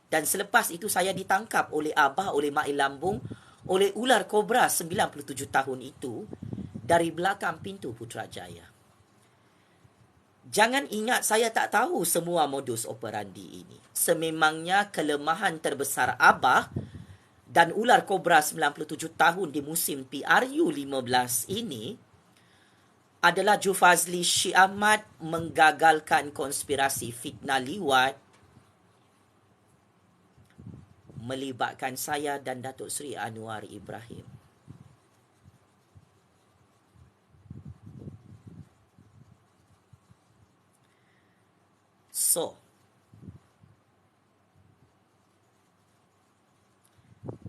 Dan selepas itu saya ditangkap oleh Abah, oleh Mak Lambung, oleh ular kobra 97 tahun itu dari belakang pintu Putrajaya. Jangan ingat saya tak tahu semua modus operandi ini. Sememangnya kelemahan terbesar Abah dan ular kobra 97 tahun di musim PRU 15 ini adalah Ju Fazli Syekh Ahmad menggagalkan konspirasi fitnah liwat melibatkan saya dan Datuk Seri Anwar Ibrahim. So,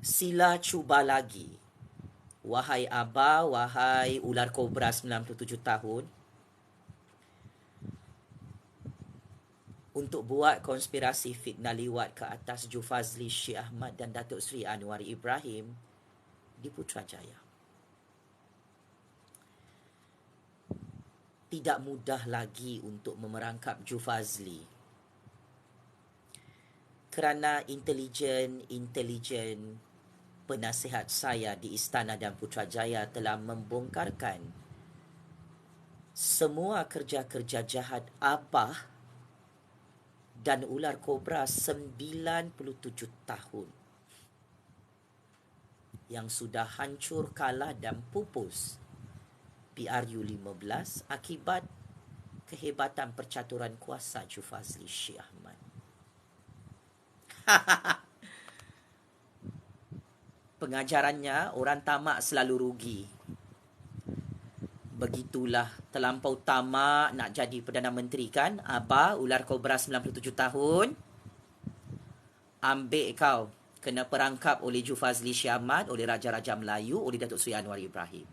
sila cuba lagi. Wahai Abah, wahai ular kobra 97 tahun, untuk buat konspirasi fitnah liwat ke atas Ju Fazli Syekh Ahmad dan Datuk Seri Anwar Ibrahim di Putrajaya. Tidak mudah lagi untuk memerangkap Ju Fazli kerana intelijen penasihat saya di Istana dan Putrajaya telah membongkarkan semua kerja-kerja jahat Abah dan ular kobra 97 tahun yang sudah hancur, kalah dan pupus PRU 15 akibat kehebatan percaturan kuasa Ju Fazli Syekh Ahmad. Pengajarannya, orang tamak selalu rugi. Begitulah, terlampau tamak nak jadi Perdana Menteri kan. Abah, ular kobra 97 tahun. Ambil kau. Kena perangkap oleh Jufazli Syahmad, oleh Raja-Raja Melayu, oleh Datuk Seri Anwar Ibrahim.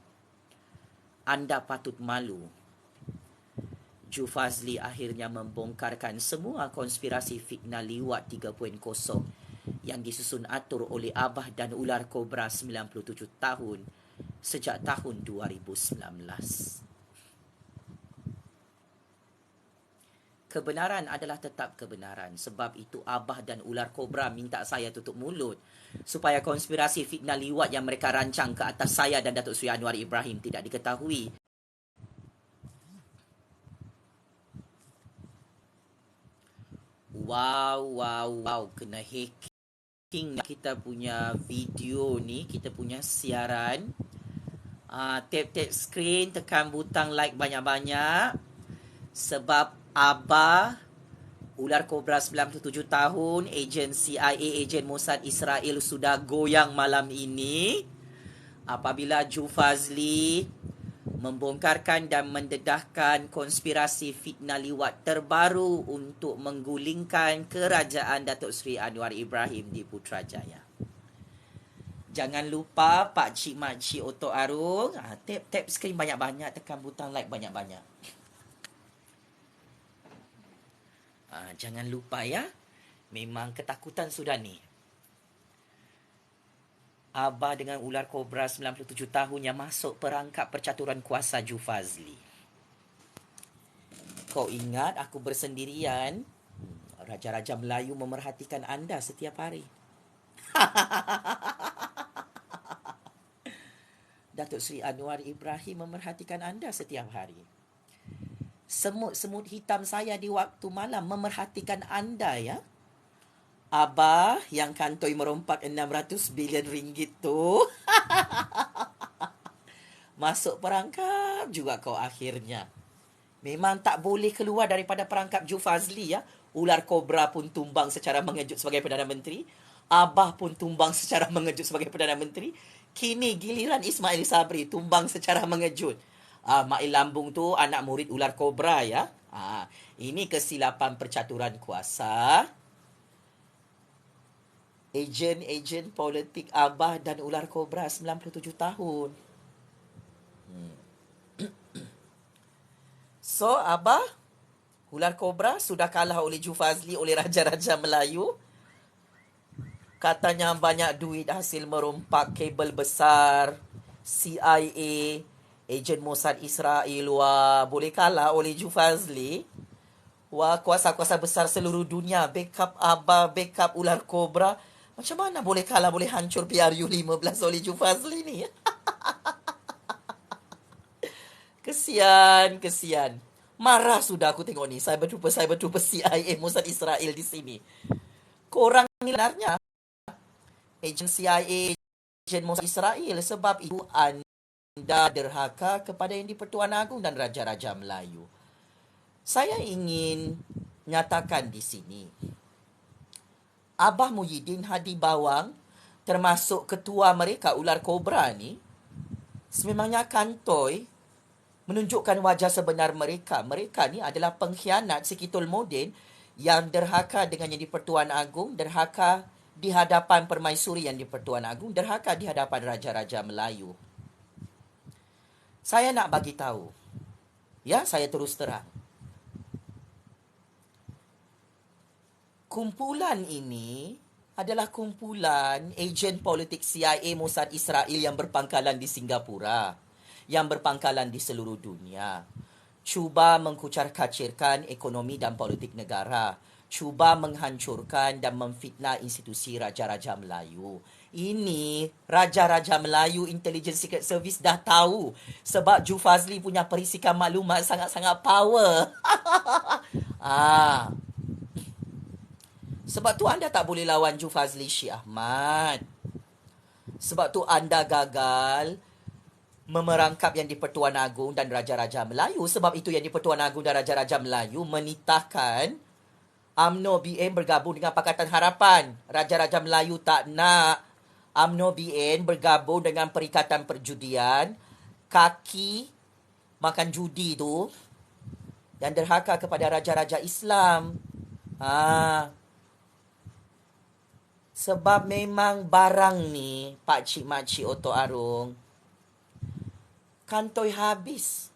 Anda patut malu. Jufazli akhirnya membongkarkan semua konspirasi fitnah liwat 3.0 yang disusun atur oleh Abah dan ular kobra 97 tahun sejak tahun 2019. Kebenaran adalah tetap kebenaran. Sebab itu Abah dan ular kobra minta saya tutup mulut supaya konspirasi fitnah liwat yang mereka rancang ke atas saya dan Datuk Seri Anwar Ibrahim tidak diketahui. Wow, kena hacking kita punya video ni, kita punya siaran. Tap screen, tekan butang like banyak-banyak. Sebab Abah, ular kobra 97 tahun, ejen CIA, ejen Mossad Israel sudah goyang malam ini apabila Jufazli membongkarkan dan mendedahkan konspirasi fitnah liwat terbaru untuk menggulingkan kerajaan Datuk Seri Anwar Ibrahim di Putrajaya. Jangan lupa Pak Cik Mak Cik Otok Arung, tap screen banyak-banyak, tekan butang like banyak-banyak. Jangan lupa ya. Memang ketakutan sudah ni. Abah dengan ular kobra 97 tahun yang masuk perangkap percaturan kuasa Jufazli. Kau ingat aku bersendirian? Raja-Raja Melayu memerhatikan anda setiap hari. Datuk Seri Anwar Ibrahim memerhatikan anda setiap hari. Semut-semut hitam saya di waktu malam memerhatikan anda ya. Abah yang kantoi merompak 600 bilion ringgit tu. Masuk perangkap juga kau akhirnya. Memang tak boleh keluar daripada perangkap Jufazli ya. Ular kobra pun tumbang secara mengejut sebagai Perdana Menteri. Abah pun tumbang secara mengejut sebagai Perdana Menteri. Kini giliran Ismail Sabri tumbang secara mengejut. Mak Lambung tu anak murid ular kobra ya. Ini kesilapan percaturan kuasa. Ejen politik Abah dan ular kobra 97 tahun. So, Abah, ular kobra sudah kalah oleh Jufazli, oleh Raja-Raja Melayu. Katanya banyak duit hasil merompak kabel besar, CIA, ejen Mossad Israel. Wah, boleh kalah oleh Jufazli. Wah, kuasa-kuasa besar seluruh dunia backup Abah, backup ular kobra. Macam mana boleh kalah, boleh hancur PRU15 oleh Jufazli ni? Kesian. Marah sudah aku tengok ni. Cyber Trooper CIA Mossad Israel di sini. Korang ni sebenarnya ejen CIA, ejen Mossad Israel. Sebab itu anda derhaka kepada Yang di-Pertuan Agong dan Raja-Raja Melayu. Saya ingin nyatakan di sini. Abah Muhyiddin Hadi Bawang, termasuk ketua mereka ular kobra ni, sememangnya kantoi menunjukkan wajah sebenar mereka. Mereka ni adalah pengkhianat Sekitul Modin yang derhaka dengan Yang di-Pertuan Agong, derhaka di hadapan Permaisuri Yang di-Pertuan Agong, derhaka di hadapan Raja-Raja Melayu. Saya nak bagi tahu. Ya, saya terus terang. Kumpulan ini adalah kumpulan ejen politik CIA Mossad Israel yang berpangkalan di Singapura, yang berpangkalan di seluruh dunia. Cuba mengkucar-kacirkan ekonomi dan politik negara. Cuba menghancurkan dan memfitnah institusi Raja-Raja Melayu. Ini Raja-Raja Melayu Intelligence Secret Service dah tahu. Sebab Jufazli punya perisikan maklumat sangat-sangat power. Sebab tu anda tak boleh lawan Jufazli Syekh Ahmad. Sebab tu anda gagal memerangkap Yang di-Pertuan Agong dan Raja-Raja Melayu. Sebab itu Yang di-Pertuan Agong dan Raja-Raja Melayu menitahkan UMNO BN bergabung dengan Pakatan Harapan. Raja-Raja Melayu tak nak UMNO BN bergabung dengan Perikatan Perjudian. Kaki makan judi tu, dan derhaka kepada raja-raja Islam. Sebab memang barang ni, pakcik makcik Oto Arung, kantoi habis.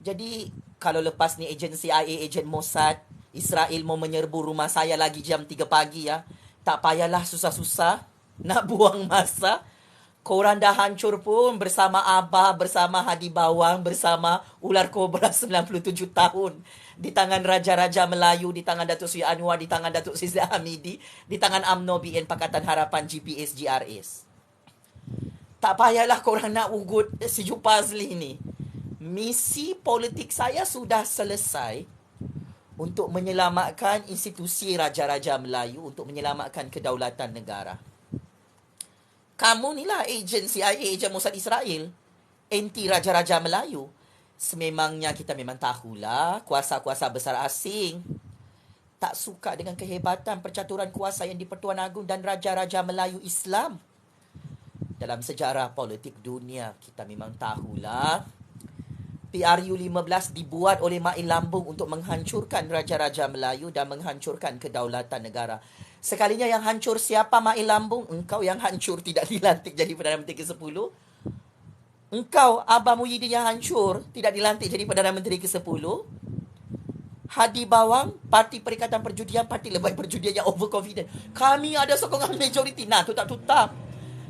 Jadi kalau lepas ni ejen CIA, ejen Mossad, Israel mau menyerbu rumah saya lagi jam 3 pagi ya, tak payahlah susah-susah nak buang masa. Korang dah hancur pun bersama Abah, bersama Hadi Bawang, bersama ular kobra 97 tahun. Di tangan Raja-Raja Melayu, di tangan Datuk Seri Anwar, di tangan Datuk Seri Hamidi, di tangan UMNO BN Pakatan Harapan GPS GRS. Tak payahlah korang nak ugut si Jupazli ni. Misi politik saya sudah selesai untuk menyelamatkan institusi Raja-Raja Melayu, untuk menyelamatkan kedaulatan negara. Kamu ni lah ejen CIA, ejen Mossad Israel, anti Raja-Raja Melayu. Sememangnya kita memang tahulah kuasa-kuasa besar asing tak suka dengan kehebatan percaturan kuasa yang di-Pertuan Agong dan Raja-Raja Melayu Islam. Dalam sejarah politik dunia, kita memang tahulah PRU 15 dibuat oleh Mail Lambung untuk menghancurkan Raja-Raja Melayu dan menghancurkan kedaulatan negara. Sekalinya yang hancur siapa, Mail Lambung? Engkau yang hancur tidak dilantik jadi Perdana Menteri ke-10. Engkau, Abah Muhyiddin, yang hancur tidak dilantik jadi Perdana Menteri ke-10. Hadi Bawang, Parti Perikatan Perjudian, Parti Lebat Perjudian yang overconfident. Kami ada sokongan majoriti. Nah, tutap-tutap.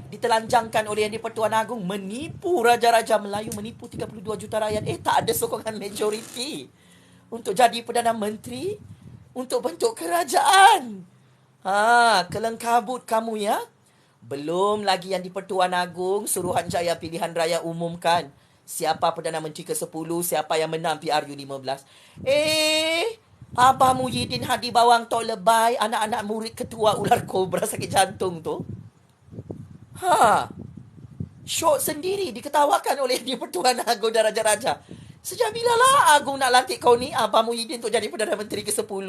Ditelanjangkan oleh yang di-Pertuan Agong, menipu Raja-Raja Melayu, menipu 32 juta rakyat. Tak ada sokongan majoriti untuk jadi Perdana Menteri, untuk bentuk kerajaan. Kelengkabut kamu ya. Belum lagi yang di-Pertuan Agong, Suruhanjaya Pilihan Raya umumkan siapa Perdana Menteri ke-10, siapa yang menang PRU 15. Abah Muhyiddin, Hadi Bawang, Tok Lebay, anak-anak murid ketua ular kobra sakit jantung tu, syok sendiri, diketawakan oleh di-Pertuan Agong dan Raja-Raja. Sejak bila lah Agong nak lantik kau ni, Abah Muhyiddin, untuk jadi Perdana Menteri ke-10?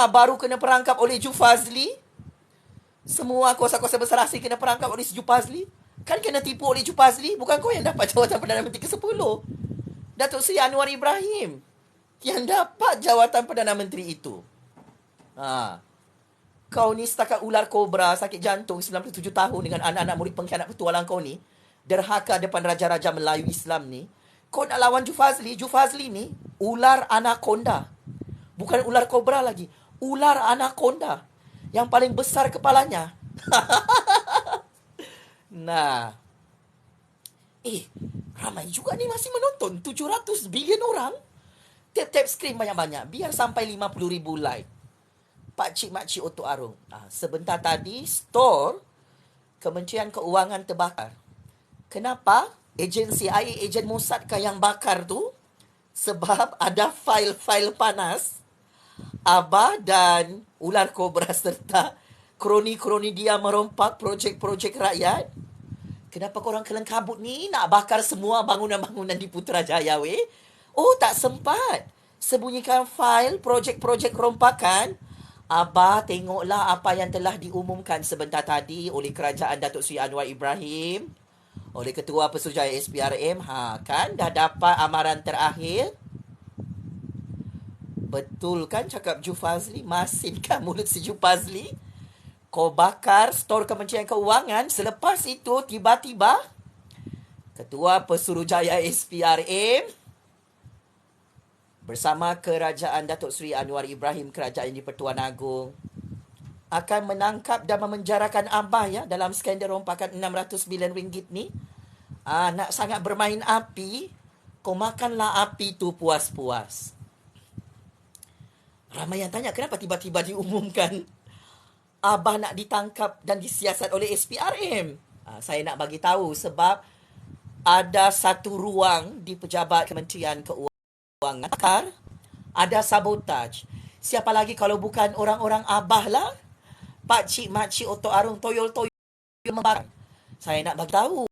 Baru kena perangkap oleh Jufazli. Semua kuasa-kuasa besar asing kena perangkap oleh Jufazli. Kan kena tipu oleh Jufazli. Bukan kau yang dapat jawatan Perdana Menteri ke-10. Datuk Seri Anwar Ibrahim yang dapat jawatan Perdana Menteri itu. Kau ni setakat ular kobra sakit jantung 97 tahun dengan anak-anak murid pengkhianat petualang kau ni, derhaka depan Raja-Raja Melayu Islam ni. Kau nak lawan Jufazli. Jufazli ni ular anaconda. Bukan ular kobra lagi. Ular anaconda. Yang paling besar kepalanya. Nah. Ramai juga ni masih menonton. 700 bilion orang. Tap-tap skrin banyak-banyak. Biar sampai 50,000 like. Pakcik-makcik Oto Arung. Sebentar tadi, store Kementerian Keuangan terbakar. Kenapa? Ejen CIA, ejen Mossad kah yang bakar tu? Sebab ada fail-fail panas Abah dan ular kobra serta kroni-kroni dia merompak projek-projek rakyat. Kenapa korang kelengkabut ni nak bakar semua bangunan-bangunan di Putrajaya weh? Tak sempat sembunyikan fail projek-projek rompakan. Abah tengoklah apa yang telah diumumkan sebentar tadi oleh Kerajaan Datuk Seri Anwar Ibrahim, oleh Ketua Pesuruhjaya SPRM. Kan dah dapat amaran terakhir. Betul kan cakap Jufazli? Masinkan mulut si Jufazli. Kau bakar stor Kementerian Keuangan. Selepas itu tiba-tiba Ketua Pesuruhjaya SPRM bersama Kerajaan Datuk Seri Anwar Ibrahim, Kerajaan di Pertuan Agong, akan menangkap dan memenjarakan Abah ya dalam skandal rompakan 600 bilion ringgit ni. Nak sangat bermain api, kau makanlah api tu puas-puas. Ramai yang tanya kenapa tiba-tiba diumumkan Abah nak ditangkap dan disiasat oleh SPRM. Saya nak bagi tahu sebab ada satu ruang di pejabat Kementerian Keuangan. Ada sabotaj. Siapa lagi kalau bukan orang-orang Abah lah? Pakcik-makcik Oto Arung toyol-toyol membakar. Saya nak bagi tahu,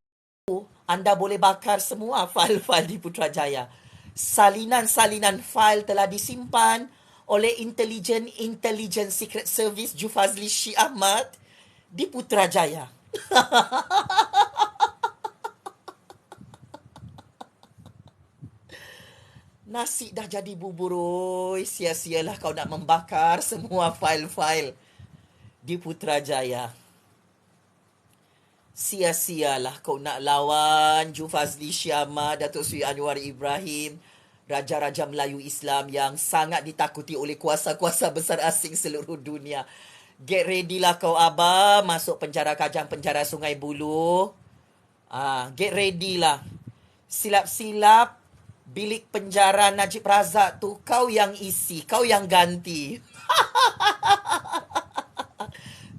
anda boleh bakar semua fail-fail di Putrajaya. Salinan-salinan fail telah disimpan oleh Intelligence Secret Service Jufazli Syih Ahmad di Putrajaya. Nasi dah jadi bubur, oi. Sia-sialah kau nak membakar semua fail-fail di Putrajaya. Sia-sialah kau nak lawan Jufazli Syamah, Datuk Seri Anwar Ibrahim, Raja-Raja Melayu Islam yang sangat ditakuti oleh kuasa-kuasa besar asing seluruh dunia. Get ready lah kau Abah, masuk penjara Kajang, penjara Sungai Buloh. Get ready lah. Silap-silap bilik penjara Najib Razak tu kau yang isi, kau yang ganti.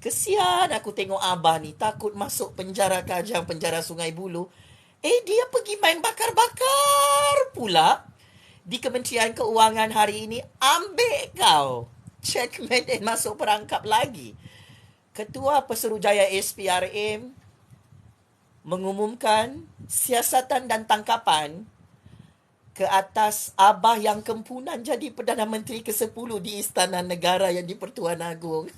Kesian aku tengok Abah ni, takut masuk penjara Kajang, penjara Sungai Buloh. Dia pergi main bakar-bakar pula. Di Kementerian Keuangan hari ini, ambil kau. Checkmate dan masuk perangkap lagi. Ketua Pesuruhjaya SPRM mengumumkan siasatan dan tangkapan ke atas Abah yang kempunan jadi Perdana Menteri ke-10 di Istana Negara yang di Pertuan Agong.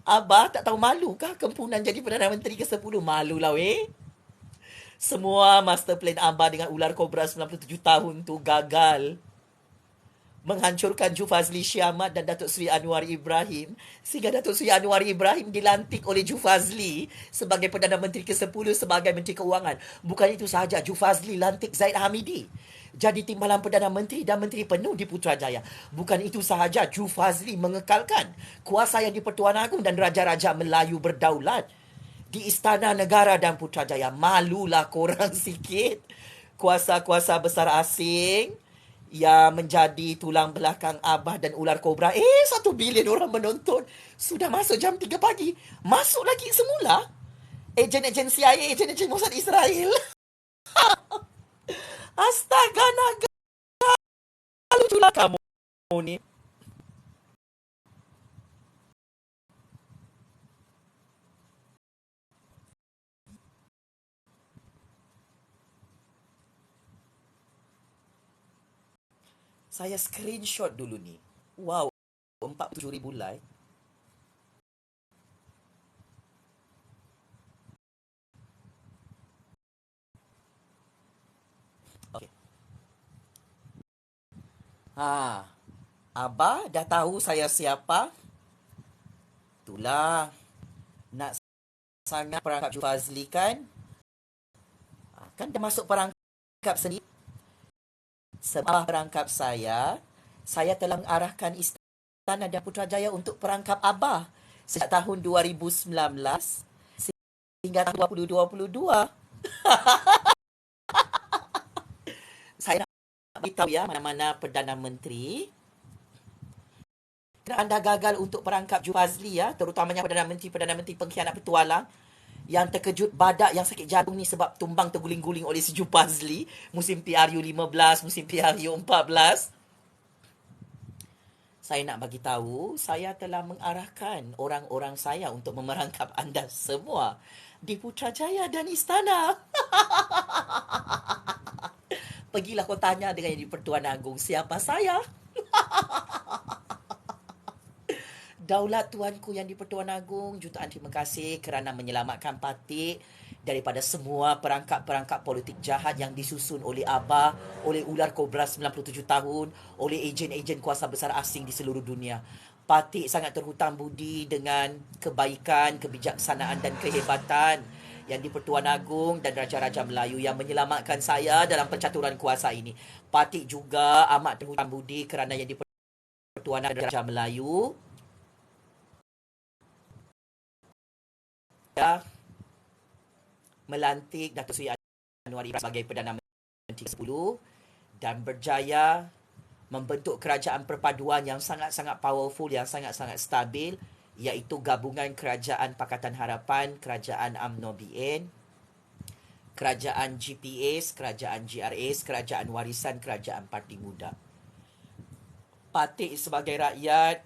Abah tak tahu malu kah kempunan jadi Perdana Menteri ke-10? Malulah weh. Semua master plan Abah dengan ular kobra 97 tahun tu gagal. Menghancurkan Jufazli Syamah dan Datuk Seri Anwar Ibrahim. Sehingga Datuk Seri Anwar Ibrahim dilantik oleh Jufazli sebagai Perdana Menteri ke-10 sebagai Menteri Keuangan. Bukan itu sahaja, Jufazli lantik Zaid Hamidi jadi Timbalan Perdana Menteri dan Menteri Penuh di Putrajaya. Bukan itu sahaja, Jufazli mengekalkan kuasa yang di Pertuan Agong dan Raja-Raja Melayu berdaulat di Istana Negara dan Putrajaya. Malulah korang sikit. Kuasa-kuasa besar asing yang menjadi tulang belakang Abah dan ular kobra. 1 bilion orang menonton. Sudah masuk jam 3 pagi. Masuk lagi semula. Ejen-ejen CIA, ejen-ejen Mossad Israel. Astaga naga. Luculah kamu ni. Saya screenshot dulu ni. Wow, 47,000 like. Okay. Abah dah tahu saya siapa? Itulah. Nak sangat perangkap Jufazli kan? Kan dah masuk perangkap sendiri. Sebab perangkap saya telah mengarahkan Istana dan Putrajaya untuk perangkap Abah sejak tahun 2019 sehingga tahun 2022. Saya nak beritahu ya mana-mana Perdana Menteri, kerana anda gagal untuk perangkap Jufazli ya, terutamanya Perdana Menteri pengkhianat petualang yang terkejut badak yang sakit jantung ni sebab tumbang terguling-guling oleh si Jufazli musim PRU 15, musim PRU 14. Saya nak bagi tahu, saya telah mengarahkan orang-orang saya untuk memerangkap anda semua di Putrajaya dan Istana. Pergilah kau tanya dengan yang di Pertuan Agong siapa saya. Daulat tuanku yang di Pertuan Agong, jutaan terima kasih kerana menyelamatkan Patik daripada semua perangkap-perangkap politik jahat yang disusun oleh Abah, oleh ular kobra 97 tahun, oleh ejen-ejen kuasa besar asing di seluruh dunia. Patik sangat terhutang budi dengan kebaikan, kebijaksanaan dan kehebatan yang di Pertuan Agong dan Raja-Raja Melayu yang menyelamatkan saya dalam pencaturan kuasa ini. Patik juga amat terhutang budi kerana yang di Pertuan Agong dan Raja Melayu melantik Datuk Seri Anwar Ibrahim sebagai Perdana Menteri ke-10 dan berjaya membentuk kerajaan perpaduan yang sangat-sangat powerful, yang sangat-sangat stabil, iaitu gabungan Kerajaan Pakatan Harapan, Kerajaan UMNO BN, Kerajaan GPS, Kerajaan GRS, Kerajaan Warisan, Kerajaan Parti Muda. Patik sebagai rakyat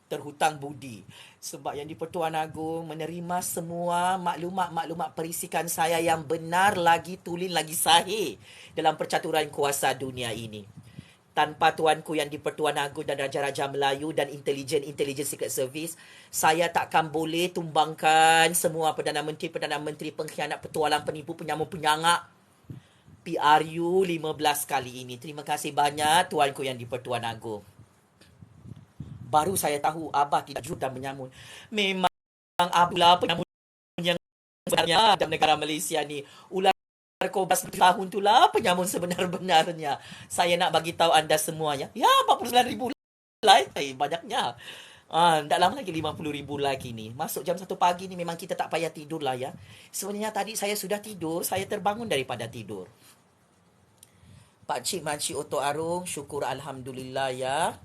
terhutang budi sebab yang di Pertuan Agong menerima semua maklumat-maklumat perisikan saya yang benar lagi tulen lagi sahih dalam percaturan kuasa dunia ini. Tanpa tuanku yang di Pertuan Agong dan Raja-Raja Melayu dan intelijen Secret Service, saya takkan boleh tumbangkan semua Perdana Menteri pengkhianat, petualang, penipu, penyamun, penyangak PRU 15 kali ini. Terima kasih banyak tuanku yang di-Pertuan Agong. Baru saya tahu Abah tidak jujur dan menyamun. Memang Abah penyamun yang sebenarnya dalam negara Malaysia ni. Ular kobra 1 tahun tu lah penyamun sebenar-benarnya. Saya nak bagi tahu anda semuanya. Ya, 49,000 like. Banyaknya. Tak lama lagi 50,000 like ini. Masuk jam 1 pagi ni memang kita tak payah tidur lah ya. Sebenarnya tadi saya sudah tidur. Saya terbangun daripada tidur. Pakcik Makcik Oto Arung, syukur Alhamdulillah ya.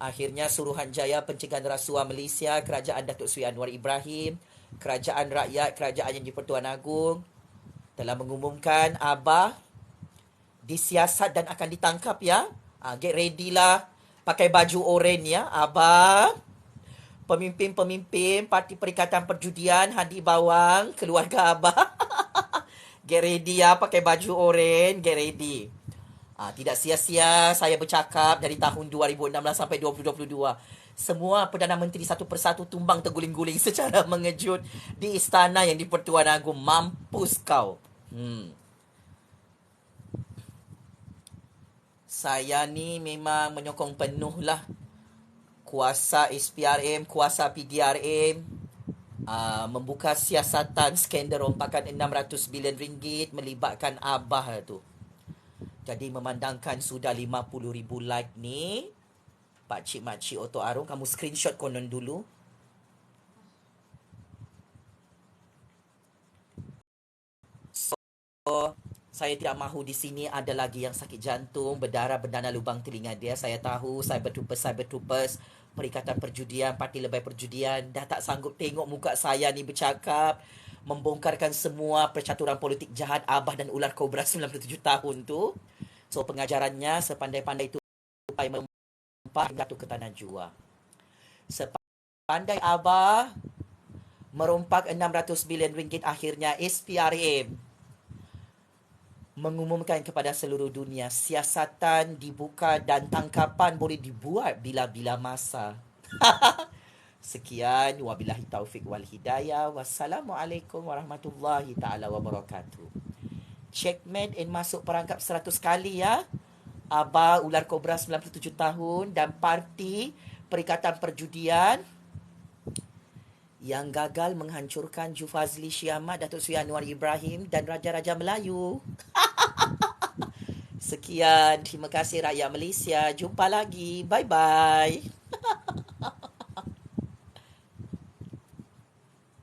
Akhirnya Suruhanjaya Pencegahan Rasuah Malaysia, Kerajaan Datuk Seri Anwar Ibrahim, Kerajaan Rakyat, Kerajaan yang di-Pertuan Agong telah mengumumkan Abah disiasat dan akan ditangkap ya. Get ready lah. Pakai baju oranye ya. Abah, pemimpin-pemimpin Parti Perikatan Perjudian, Hadi Bawang, keluarga Abah. Get ready ya, pakai baju oranye, get ready. Tidak sia-sia saya bercakap dari tahun 2016 sampai 2022. Semua Perdana Menteri satu persatu tumbang terguling-guling secara mengejut di istana yang di Pertuan Agong. Mampus kau. Saya ni memang menyokong penuh lah kuasa SPRM, kuasa PDRM membuka siasatan skandal rompakan 600 bilion ringgit melibatkan Abah tu. Jadi memandangkan sudah 50,000 like ni, Pakcik Makcik Oto Arung, kamu screenshot konon dulu. So, saya tidak mahu di sini ada lagi yang sakit jantung, berdarah berdana lubang telinga dia. Saya tahu Cyber Troopers, Perikatan Perjudian, Parti Lebay Perjudian dah tak sanggup tengok muka saya ni bercakap, membongkarkan semua percaturan politik jahat Abah dan ular kobra 97 tahun tu. So pengajarannya sepandai-pandai itu upaya memempat jatuh ke tanah jua. Sepandai Abah merompak 600 bilion ringgit, akhirnya SPRM mengumumkan kepada seluruh dunia siasatan dibuka dan tangkapan boleh dibuat bila-bila masa. Sekian, wabillahi taufik wal hidayah. Wassalamualaikum warahmatullahi taala wabarakatuh. Checkmate and masuk perangkap 100 kali ya. Abah ular kobra 97 tahun dan Parti Perikatan Perjudian yang gagal menghancurkan Jufazli Syiamat, Datuk Seri Anwar Ibrahim dan Raja-Raja Melayu. Sekian, terima kasih rakyat Malaysia. Jumpa lagi. Bye-bye.